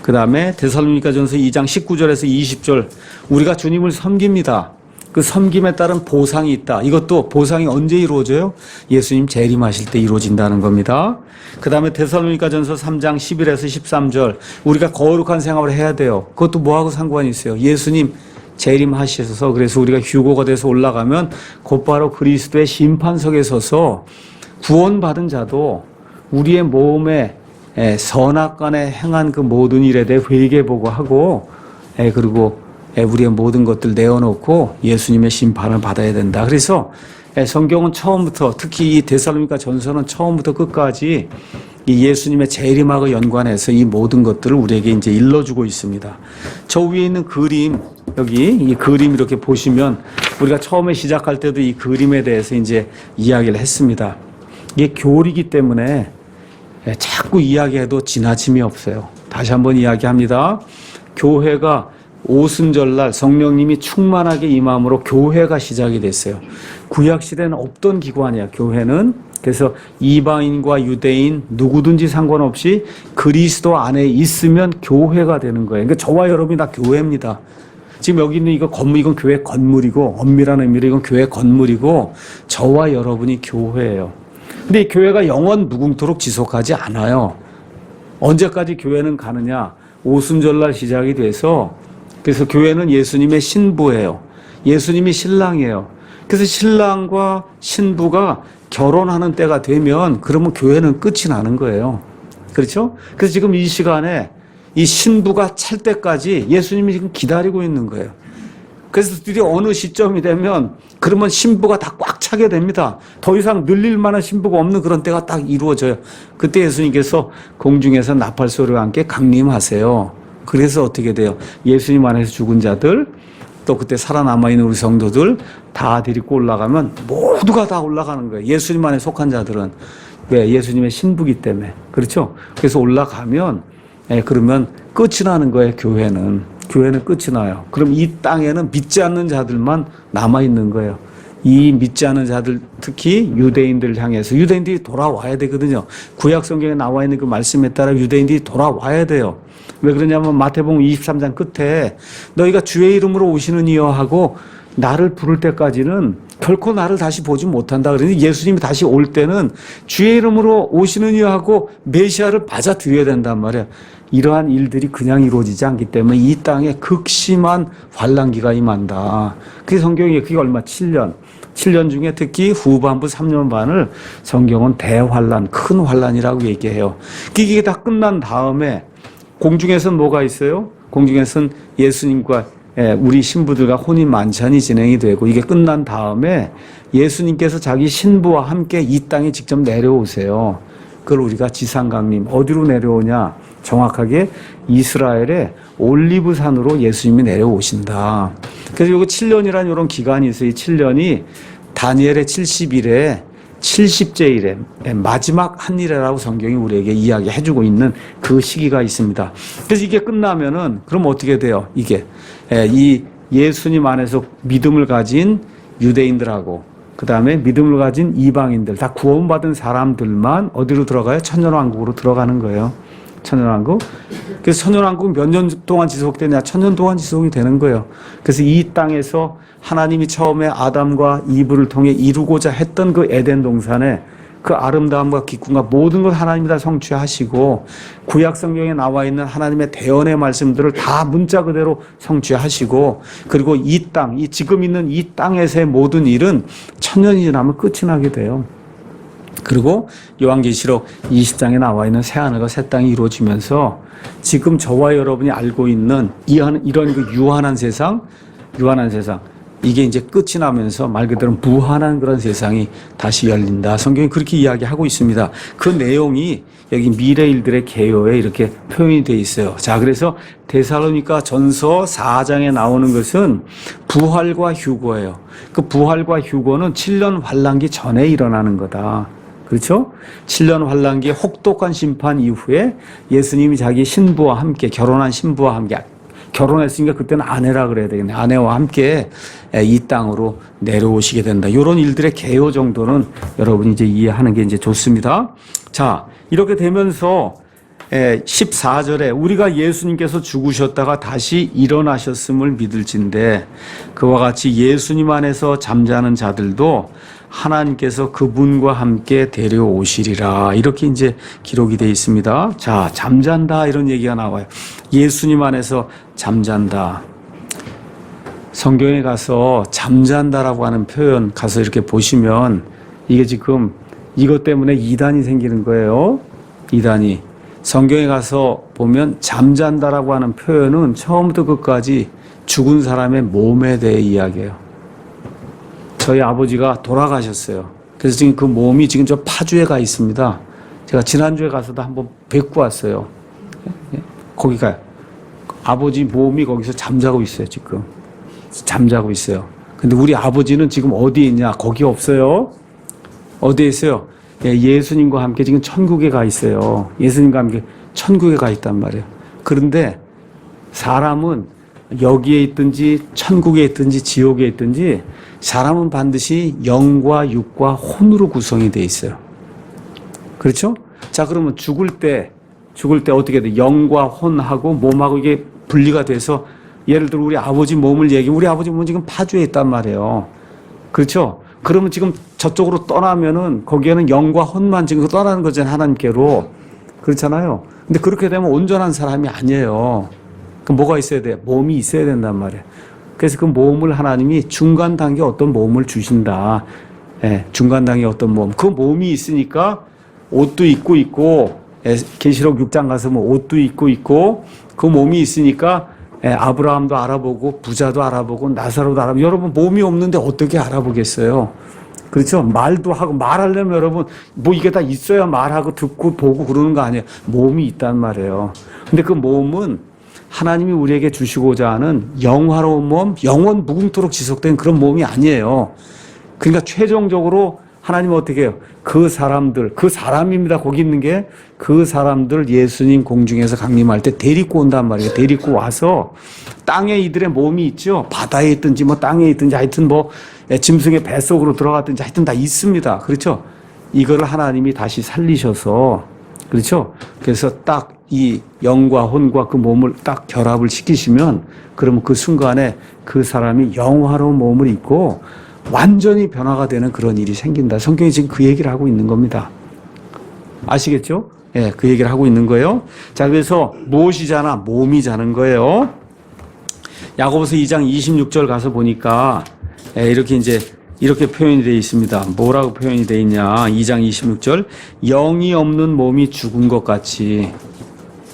그 다음에 데살로니가전서 2장 19절에서 20절, 우리가 주님을 섬깁니다. 그 섬김에 따른 보상이 있다. 이것도 보상이 언제 이루어져요? 예수님 재림하실 때 이루어진다는 겁니다. 그 다음에 데살로니가전서 3장 11에서 13절, 우리가 거룩한 생활을 해야 돼요. 그것도 뭐하고 상관이 있어요? 예수님 재림하셔서 그래서 우리가 휴거가 돼서 올라가면 곧바로 그리스도의 심판석에 서서 구원받은 자도 우리의 몸에 선악간에 행한 그 모든 일에 대해 회개보고 하고 그리고 우리의 모든 것들 내어놓고 예수님의 심판을 받아야 된다. 그래서 성경은 처음부터 특히 이 데살로니가 전서는 처음부터 끝까지 이 예수님의 재림하고 연관해서 이 모든 것들을 우리에게 이제 일러주고 있습니다. 저 위에 있는 그림, 여기 이 그림 이렇게 보시면 우리가 처음에 시작할 때도 이 그림에 대해서 이제 이야기를 했습니다. 이게 교리이기 때문에 자꾸 이야기해도 지나침이 없어요. 다시 한번 이야기합니다. 교회가 오순절날 성령님이 충만하게 임함으로 교회가 시작이 됐어요. 구약시대는 없던 기관이야, 교회는. 그래서 이방인과 유대인 누구든지 상관없이 그리스도 안에 있으면 교회가 되는 거예요. 그러니까 저와 여러분이 다 교회입니다. 지금 여기 있는 이거 건물, 이건 교회 건물이고, 엄밀한 의미로 이건 교회 건물이고, 저와 여러분이 교회예요. 근데 이 교회가 영원 무궁토록 지속하지 않아요. 언제까지 교회는 가느냐? 오순절날 시작이 돼서, 그래서 교회는 예수님의 신부예요. 예수님이 신랑이에요. 그래서 신랑과 신부가 결혼하는 때가 되면 그러면 교회는 끝이 나는 거예요. 그렇죠? 그래서 지금 이 시간에 이 신부가 찰 때까지 예수님이 지금 기다리고 있는 거예요. 그래서 드디어 어느 시점이 되면 그러면 신부가 다 꽉 차게 됩니다. 더 이상 늘릴 만한 신부가 없는 그런 때가 딱 이루어져요. 그때 예수님께서 공중에서 나팔소리와 함께 강림하세요. 그래서 어떻게 돼요? 예수님 안에서 죽은 자들, 또 그때 살아남아있는 우리 성도들 다 데리고 올라가면 모두가 다 올라가는 거예요. 예수님 안에 속한 자들은. 왜? 예수님의 신부기 때문에. 그렇죠? 그래서 올라가면, 그러면 끝이 나는 거예요, 교회는. 교회는 끝이 나요. 그럼 이 땅에는 믿지 않는 자들만 남아있는 거예요. 이 믿지 않는 자들, 특히 유대인들을 향해서 유대인들이 돌아와야 되거든요. 구약 성경에 나와 있는 그 말씀에 따라 유대인들이 돌아와야 돼요. 왜 그러냐면 마태복음 23장 끝에 너희가 주의 이름으로 오시는 이여 하고 나를 부를 때까지는 결코 나를 다시 보지 못한다. 그러니 예수님이 다시 올 때는 주의 이름으로 오시는 이여 하고 메시아를 받아들여야 된단 말이에요. 이러한 일들이 그냥 이루어지지 않기 때문에 이 땅에 극심한 환난기가 임한다. 그게 성경이 그게 얼마? 7년. 7년 중에 특히 후반부 3년 반을 성경은 대환란, 큰 환란이라고 얘기해요. 이게 다 끝난 다음에 공중에서는 뭐가 있어요? 공중에서는 예수님과 우리 신부들과 혼인 만찬이 진행이 되고 이게 끝난 다음에 예수님께서 자기 신부와 함께 이 땅에 직접 내려오세요. 그걸 우리가 지상강림, 어디로 내려오냐? 정확하게 이스라엘의 올리브산으로 예수님이 내려오신다. 그래서 요거 7년이라는 이런 기간이 있어요. 이 7년이 다니엘의 70일에 70째 일에 마지막 한 일이라고 성경이 우리에게 이야기해주고 있는 그 시기가 있습니다. 그래서 이게 끝나면은 그럼 어떻게 돼요? 이게 이 예수님 안에서 믿음을 가진 유대인들하고 그 다음에 믿음을 가진 이방인들 다 구원받은 사람들만 어디로 들어가요? 천년왕국으로 들어가는 거예요. 천년왕국. 그래서 천년왕국은 몇 년 동안 지속되냐? 1000년 동안 지속이 되는 거예요. 그래서 이 땅에서 하나님이 처음에 아담과 이브를 통해 이루고자 했던 그 에덴 동산에 그 아름다움과 기쁨과 모든 걸 하나님이 다 성취하시고 구약 성경에 나와 있는 하나님의 대언의 말씀들을 다 문자 그대로 성취하시고 그리고 이 땅, 이 지금 있는 이 땅에서의 모든 일은 1000년이 지나면 끝이 나게 돼요. 그리고 요한계시록 20장에 나와 있는 새하늘과 새 땅이 이루어지면서 지금 저와 여러분이 알고 있는 이런 그 유한한 세상 이게 이제 끝이 나면서 말 그대로 무한한 그런 세상이 다시 열린다. 성경이 그렇게 이야기하고 있습니다. 그 내용이 여기 미래 일들의 개요에 이렇게 표현이 되어 있어요. 자, 그래서 데살로니가 전서 4장에 나오는 것은 부활과 휴거예요. 그 부활과 휴거는 7년 환란기 전에 일어나는 거다. 그렇죠? 7년 환란기의 혹독한 심판 이후에 예수님이 자기 신부와 함께 결혼한 신부와 함께 결혼했으니까 그때는 아내라 그래야 되겠네. 아내와 함께 이 땅으로 내려오시게 된다. 이런 일들의 개요 정도는 여러분이 이제 이해하는 게 이제 좋습니다. 자, 이렇게 되면서 14절에 우리가 예수님께서 죽으셨다가 다시 일어나셨음을 믿을진데 그와 같이 예수님 안에서 잠자는 자들도 하나님께서 그분과 함께 데려오시리라. 이렇게 이제 기록이 되어 있습니다. 자, 잠잔다 이런 얘기가 나와요. 예수님 안에서 잠잔다. 성경에 가서 잠잔다라고 하는 표현 가서 이렇게 보시면 이게 지금 이것 때문에 이단이 생기는 거예요. 이단이. 성경에 가서 보면 잠잔다라고 하는 표현은 처음부터 끝까지 죽은 사람의 몸에 대해 이야기해요. 저희 아버지가 돌아가셨어요. 그래서 지금 그 몸이 지금 저 파주에 가 있습니다. 제가 지난주에 가서도 한번 뵙고 왔어요. 거기가 아버지 몸이 거기서 잠자고 있어요, 지금. 잠자고 있어요. 근데 우리 아버지는 지금 어디에 있냐? 거기 없어요. 어디에 있어요? 예수님과 함께 지금 천국에 가 있어요. 예수님과 함께 천국에 가 있단 말이에요. 그런데 사람은 여기에 있든지 천국에 있든지 지옥에 있든지 사람은 반드시 영과 육과 혼으로 구성이 돼 있어요. 그렇죠? 자, 그러면 죽을 때 어떻게 돼? 영과 혼하고 몸하고 이게 분리가 돼서 예를 들어 우리 아버지 몸을 우리 아버지 몸은 지금 파주에 있단 말이에요. 그렇죠? 그러면 지금 저쪽으로 떠나면은 거기에는 영과 혼만 지금 떠나는 거잖아요. 하나님께로. 그렇잖아요. 근데 그렇게 되면 온전한 사람이 아니에요. 그럼 뭐가 있어야 돼? 몸이 있어야 된단 말이에요. 그래서 그 몸을 하나님이 중간 단계 어떤 몸을 주신다. 중간 단계 어떤 몸. 그 몸이 있으니까 옷도 입고 있고, 계시록 6장 가서 뭐 옷도 입고 그 몸이 있으니까 아브라함도 알아보고 부자도 알아보고 나사로도 알아보고. 여러분 몸이 없는데 어떻게 알아보겠어요? 그렇죠? 말도 하고 말하려면 여러분 뭐 이게 다 있어야 말하고 듣고 보고 그러는 거 아니에요. 몸이 있단 말이에요. 근데 그 몸은 하나님이 우리에게 주시고자 하는 영화로운 몸, 영원 무궁토록 지속된 그런 몸이 아니에요. 그러니까 최종적으로 하나님은 어떻게 해요? 그 사람입니다. 거기 있는 게 그 사람들 예수님 공중에서 강림할 때 데리고 온단 말이에요. 데리고 와서 땅에 이들의 몸이 있죠. 바다에 있든지 뭐 땅에 있든지 하여튼 뭐 짐승의 뱃속으로 들어갔든지 하여튼 다 있습니다. 그렇죠? 이거를 하나님이 다시 살리셔서 그렇죠? 그래서 딱 이 영과 혼과 그 몸을 딱 결합을 시키시면 그러면 그 순간에 그 사람이 영화로운 몸을 입고 완전히 변화가 되는 그런 일이 생긴다. 성경이 지금 그 얘기를 하고 있는 겁니다. 아시겠죠? 예, 그 얘기를 하고 있는 거예요. 자, 그래서 무엇이 자나? 몸이 자는 거예요. 야고보서 2장 26절 가서 보니까 이렇게 표현이 되어 있습니다. 뭐라고 표현이 되어 있냐? 2장 26절. 영이 없는 몸이 죽은 것 같이.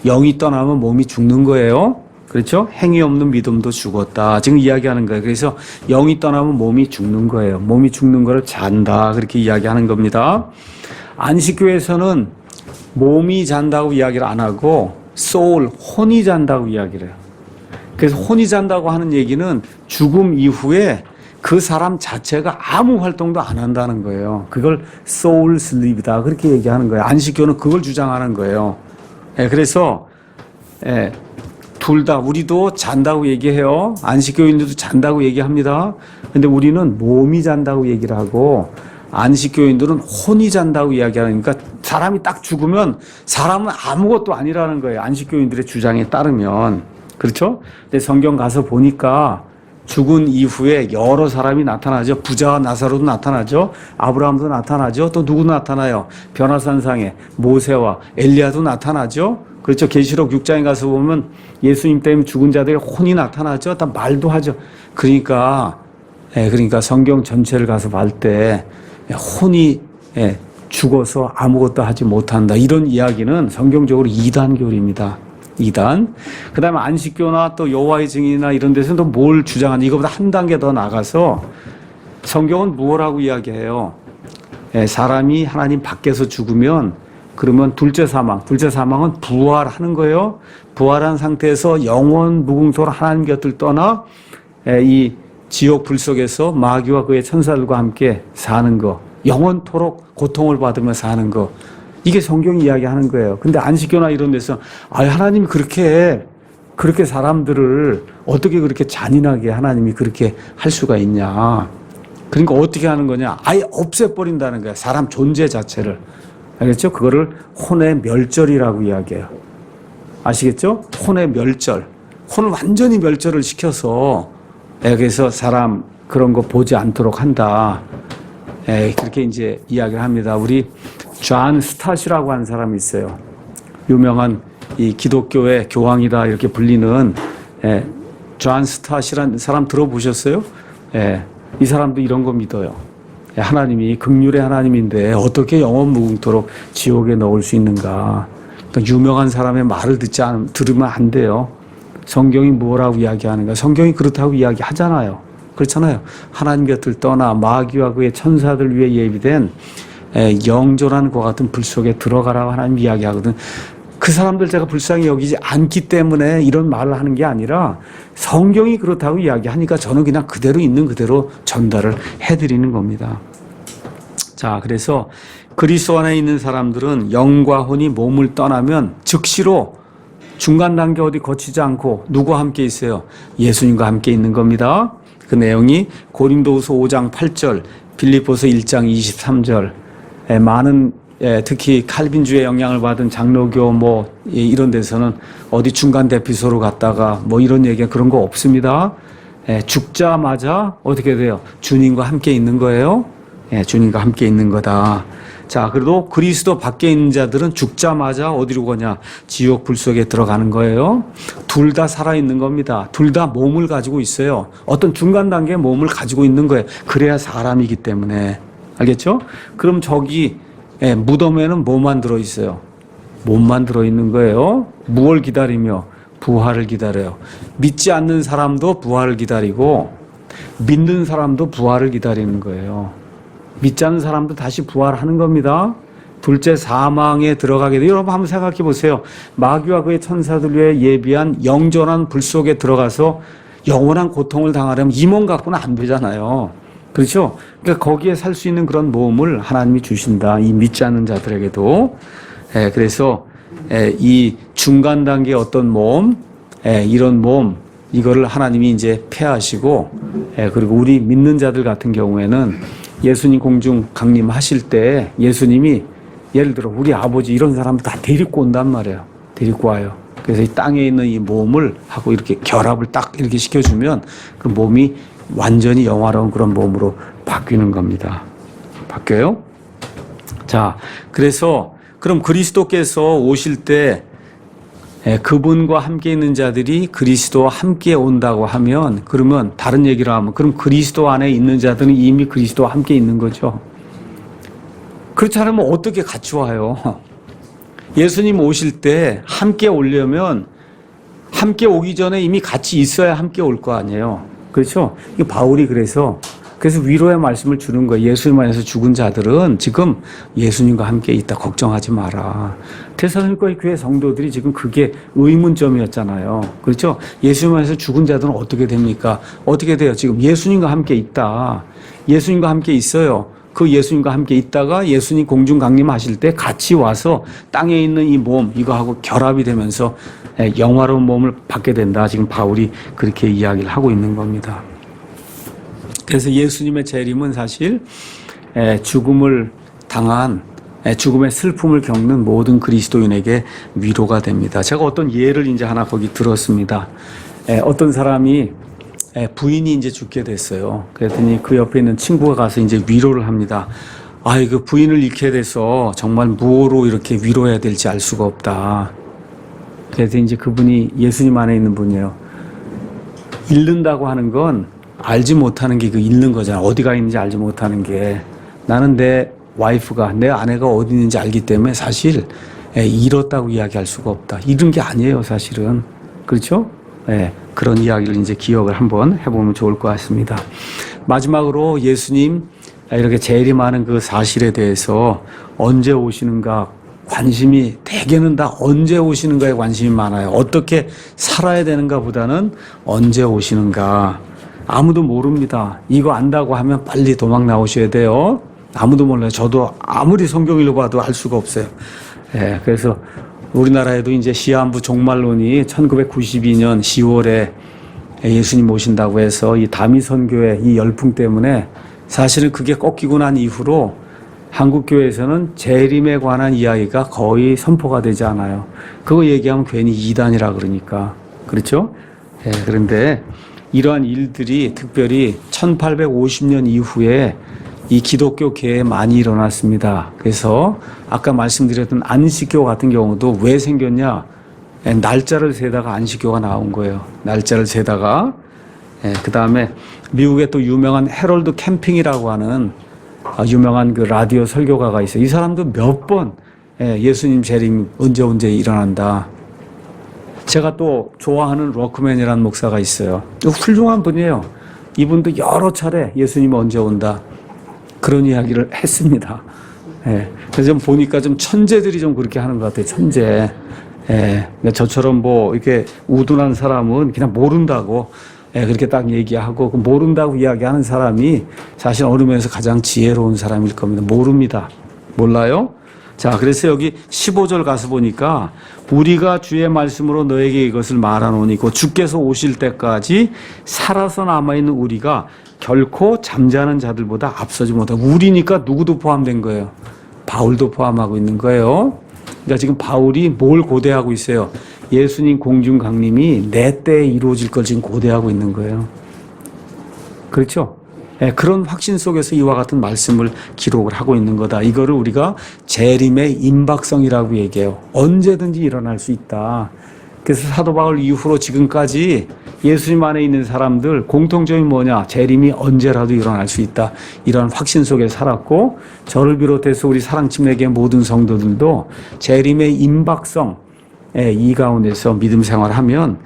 영이 떠나면 몸이 죽는 거예요. 그렇죠? 행위 없는 믿음도 죽었다. 지금 이야기하는 거예요. 그래서 영이 떠나면 몸이 죽는 거예요. 몸이 죽는 거를 잔다. 그렇게 이야기하는 겁니다. 안식교에서는 몸이 잔다고 이야기를 안 하고 soul, 혼이 잔다고 이야기를 해요. 그래서 혼이 잔다고 하는 얘기는 죽음 이후에 그 사람 자체가 아무 활동도 안 한다는 거예요. 그걸 soul sleep이다. 그렇게 얘기하는 거예요. 안식교는 그걸 주장하는 거예요. 그래서 둘 다 우리도 잔다고 얘기해요. 안식교인들도 잔다고 얘기합니다. 근데 우리는 몸이 잔다고 얘기를 하고 안식교인들은 혼이 잔다고 이야기하니까 사람이 딱 죽으면 사람은 아무것도 아니라는 거예요. 안식교인들의 주장에 따르면. 그렇죠? 근데 성경 가서 보니까 죽은 이후에 여러 사람이 나타나죠. 부자와 나사로도 나타나죠. 아브라함도 나타나죠. 또 누구 나타나요? 변화산상에 모세와 엘리야도 나타나죠. 그렇죠. 계시록 6장에 가서 보면 예수님 때문에 죽은 자들의 혼이 나타나죠. 다 말도 하죠. 그러니까 성경 전체를 가서 볼 때 혼이 죽어서 아무것도 하지 못한다. 이런 이야기는 성경적으로 이단교리입니다. 이단. 그 다음에 안식교나 또 여호와의 증인이나 이런 데서는 또 뭘 주장하는, 이거보다 한 단계 더 나가서 성경은 무엇라고 이야기해요? 사람이 하나님 밖에서 죽으면 그러면 둘째 사망은 부활하는 거예요. 부활한 상태에서 영원 무궁토록 하나님 곁을 떠나 이 지옥 불 속에서 마귀와 그의 천사들과 함께 사는 거, 영원토록 고통을 받으며 사는 거, 이게 성경이 이야기하는 거예요. 근데 안식교나 이런 데서 하나님이 그렇게 사람들을 어떻게 그렇게 잔인하게 하나님이 그렇게 할 수가 있냐. 그러니까 어떻게 하는 거냐. 아예 없애버린다는 거야. 사람 존재 자체를. 알겠죠? 그거를 혼의 멸절이라고 이야기해요. 아시겠죠? 혼의 멸절. 혼을 완전히 멸절을 시켜서 그래서 사람 그런 거 보지 않도록 한다. 그렇게 이제 이야기를 합니다. 우리 존 스타시라고 하는 사람이 있어요. 유명한 이 기독교의 교황이다 이렇게 불리는 존 스타시라는 사람 들어보셨어요? 이 사람도 이런 거 믿어요. 하나님이 긍휼의 하나님인데 어떻게 영원 무궁토록 지옥에 넣을 수 있는가? 그러니까 유명한 사람의 말을 들으면 안 돼요. 성경이 뭐라고 이야기하는가? 성경이 그렇다고 이야기하잖아요. 그렇잖아요. 하나님 곁을 떠나 마귀와 그의 천사들 위해 예비된 영존한 과 같은 불 속에 들어가라고 하나님 이야기하거든. 그 사람들 제가 불쌍히 여기지 않기 때문에 이런 말을 하는 게 아니라 성경이 그렇다고 이야기하니까 저는 그냥 그대로 있는 그대로 전달을 해드리는 겁니다. 자, 그래서 그리스도 안에 있는 사람들은 영과 혼이 몸을 떠나면 즉시로 중간 단계 어디 거치지 않고 누구와 함께 있어요? 예수님과 함께 있는 겁니다. 그 내용이 고린도후서 5장 8절, 빌립보서 1장 23절, 많은 특히 칼빈주의 영향을 받은 장로교 이런 데서는 어디 중간 대피소로 갔다가 이런 얘기가 그런 거 없습니다. 죽자마자 어떻게 돼요? 주님과 함께 있는 거예요. 주님과 함께 있는 거다. 자, 그래도 그리스도 밖에 있는 자들은 죽자마자 어디로 가냐? 지옥 불 속에 들어가는 거예요. 둘 다 살아있는 겁니다. 둘 다 몸을 가지고 있어요. 어떤 중간 단계의 몸을 가지고 있는 거예요. 그래야 사람이기 때문에. 알겠죠? 그럼 저기 무덤에는 뭐만 들어있어요? 몸만 들어있는 거예요. 무엇을 기다리며? 부활을 기다려요. 믿지 않는 사람도 부활을 기다리고 믿는 사람도 부활을 기다리는 거예요. 믿지 않는 사람도 다시 부활하는 겁니다. 둘째 사망에 들어가게 돼요. 여러분 한번 생각해 보세요. 마귀와 그의 천사들 위해 예비한 영존한 불 속에 들어가서 영원한 고통을 당하려면 이 몸 갖고는 안 되잖아요. 그렇죠? 그러니까 거기에 살 수 있는 그런 몸을 하나님이 주신다. 이 믿지 않는 자들에게도. 그래서 이 중간 단계의 어떤 몸, 이런 몸, 이거를 하나님이 이제 폐하시고, 그리고 우리 믿는 자들 같은 경우에는 예수님 공중 강림하실 때 예수님이 예를 들어 우리 아버지 이런 사람들 다 데리고 온단 말이에요. 데리고 와요. 그래서 이 땅에 있는 이 몸을 하고 이렇게 결합을 딱 이렇게 시켜주면 그 몸이 완전히 영화로운 그런 몸으로 바뀌는 겁니다. 바뀌어요? 자, 그래서 그럼 그리스도께서 오실 때 그분과 함께 있는 자들이 그리스도와 함께 온다고 하면, 그러면 다른 얘기를 하면 그럼 그리스도 안에 있는 자들은 이미 그리스도와 함께 있는 거죠. 그렇지 않으면 어떻게 같이 와요? 예수님 오실 때 함께 오려면 함께 오기 전에 이미 같이 있어야 함께 올 거 아니에요. 그렇죠? 바울이 그래서 위로의 말씀을 주는 거예요. 예수님 안에서 죽은 자들은 지금 예수님과 함께 있다. 걱정하지 마라. 데살로니가 교회 성도들이 지금 그게 의문점이었잖아요. 그렇죠? 예수님 안에서 죽은 자들은 어떻게 됩니까? 어떻게 돼요? 지금 예수님과 함께 있다. 예수님과 함께 있어요. 그 예수님과 함께 있다가 예수님 공중 강림하실 때 같이 와서 땅에 있는 이 몸, 이거하고 결합이 되면서 영화로운 몸을 받게 된다. 지금 바울이 그렇게 이야기를 하고 있는 겁니다. 그래서 예수님의 재림은 사실 죽음을 당한 죽음의 슬픔을 겪는 모든 그리스도인에게 위로가 됩니다. 제가 어떤 예를 이제 하나 거기 들었습니다. 어떤 사람이 부인이 이제 죽게 됐어요. 그랬더니 그 옆에 있는 친구가 가서 이제 위로를 합니다. 그 부인을 잃게 돼서 정말 무엇으로 이렇게 위로해야 될지 알 수가 없다. 그래서 이제 그분이 예수님 안에 있는 분이에요. 잃는다고 하는 건 알지 못하는 게 그 잃는 거잖아. 어디가 있는지 알지 못하는 게. 나는 내 와이프가, 내 아내가 어디 있는지 알기 때문에 사실 잃었다고 이야기할 수가 없다. 잃은 게 아니에요, 사실은. 그렇죠? 그런 이야기를 이제 기억을 한번 해보면 좋을 것 같습니다. 마지막으로 예수님 이렇게 재림하는 그 사실에 대해서 언제 오시는가 관심이, 대개는 다 언제 오시는가에 관심이 많아요. 어떻게 살아야 되는가 보다는 언제 오시는가. 아무도 모릅니다. 이거 안다고 하면 빨리 도망 나오셔야 돼요. 아무도 몰라요. 저도 아무리 성경 읽어봐도 알 수가 없어요. 그래서 우리나라에도 이제 시한부 종말론이 1992년 10월에 예수님 오신다고 해서 이 다미 선교의 이 열풍 때문에 사실은 그게 꺾이고 난 이후로 한국 교회에서는 재림에 관한 이야기가 거의 선포가 되지 않아요. 그거 얘기하면 괜히 이단이라 그러니까. 그렇죠? 그런데 이러한 일들이 특별히 1850년 이후에 이 기독교계에 많이 일어났습니다. 그래서 아까 말씀드렸던 안식교 같은 경우도 왜 생겼냐? 날짜를 세다가 안식교가 나온 거예요. 날짜를 세다가. 그 다음에 미국에 또 유명한 해럴드 캠핑이라고 하는 유명한 그 라디오 설교가가 있어요. 이 사람도 몇 번 예수님 재림 언제 일어난다. 제가 또 좋아하는 로크맨이라는 목사가 있어요. 훌륭한 분이에요. 이분도 여러 차례 예수님 언제 온다 그런 이야기를 했습니다. 예. 그래서 좀 보니까 좀 천재들이 좀 그렇게 하는 것 같아요. 천재. 예. 그러니까 저처럼 뭐 이렇게 우둔한 사람은 그냥 모른다고 예, 그렇게 딱 얘기하고 그 모른다고 이야기하는 사람이 사실 어느 면에서 가장 지혜로운 사람일 겁니다. 모릅니다. 몰라요? 자, 그래서 여기 15절 가서 보니까 우리가 주의 말씀으로 너에게 이것을 말하노니 곧 주께서 오실 때까지 살아서 남아있는 우리가 결코 잠자는 자들보다 앞서지 못하고 우리니까 누구도 포함된 거예요. 바울도 포함하고 있는 거예요. 그러니까 지금 바울이 뭘 고대하고 있어요? 예수님 공중 강림이 내 때에 이루어질 걸 지금 고대하고 있는 거예요. 그렇죠? 네, 그런 확신 속에서 이와 같은 말씀을 기록을 하고 있는 거다. 이거를 우리가 재림의 임박성이라고 얘기해요. 언제든지 일어날 수 있다. 그래서 사도 바울 이후로 지금까지 예수님 안에 있는 사람들 공통점이 뭐냐? 재림이 언제라도 일어날 수 있다. 이런 확신 속에 살았고 저를 비롯해서 우리 사랑팀에게 모든 성도들도 재림의 임박성 이 가운데서 믿음 생활하면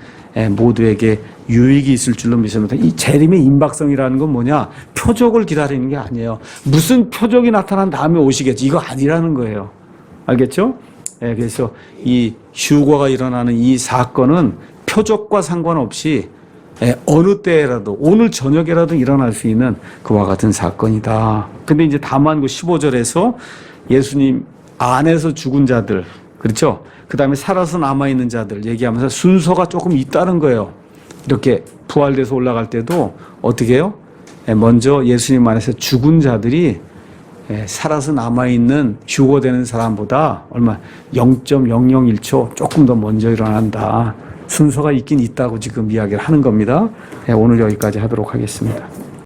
모두에게 유익이 있을 줄로 믿습니다. 이 재림의 임박성이라는 건 뭐냐? 표적을 기다리는 게 아니에요. 무슨 표적이 나타난 다음에 오시겠지. 이거 아니라는 거예요. 알겠죠? 그래서 이 휴거가 일어나는 이 사건은 표적과 상관없이 어느 때라도 오늘 저녁에라도 일어날 수 있는 그와 같은 사건이다. 근데 이제 다만 그 15절에서 예수님 안에서 죽은 자들, 그렇죠? 그 다음에 살아서 남아있는 자들 얘기하면서 순서가 조금 있다는 거예요. 이렇게 부활돼서 올라갈 때도 어떻게 해요? 먼저 예수님 안에서 죽은 자들이 살아서 남아있는 휴거되는 사람보다 얼마 0.001초 조금 더 먼저 일어난다. 순서가 있긴 있다고 지금 이야기를 하는 겁니다. 오늘 여기까지 하도록 하겠습니다.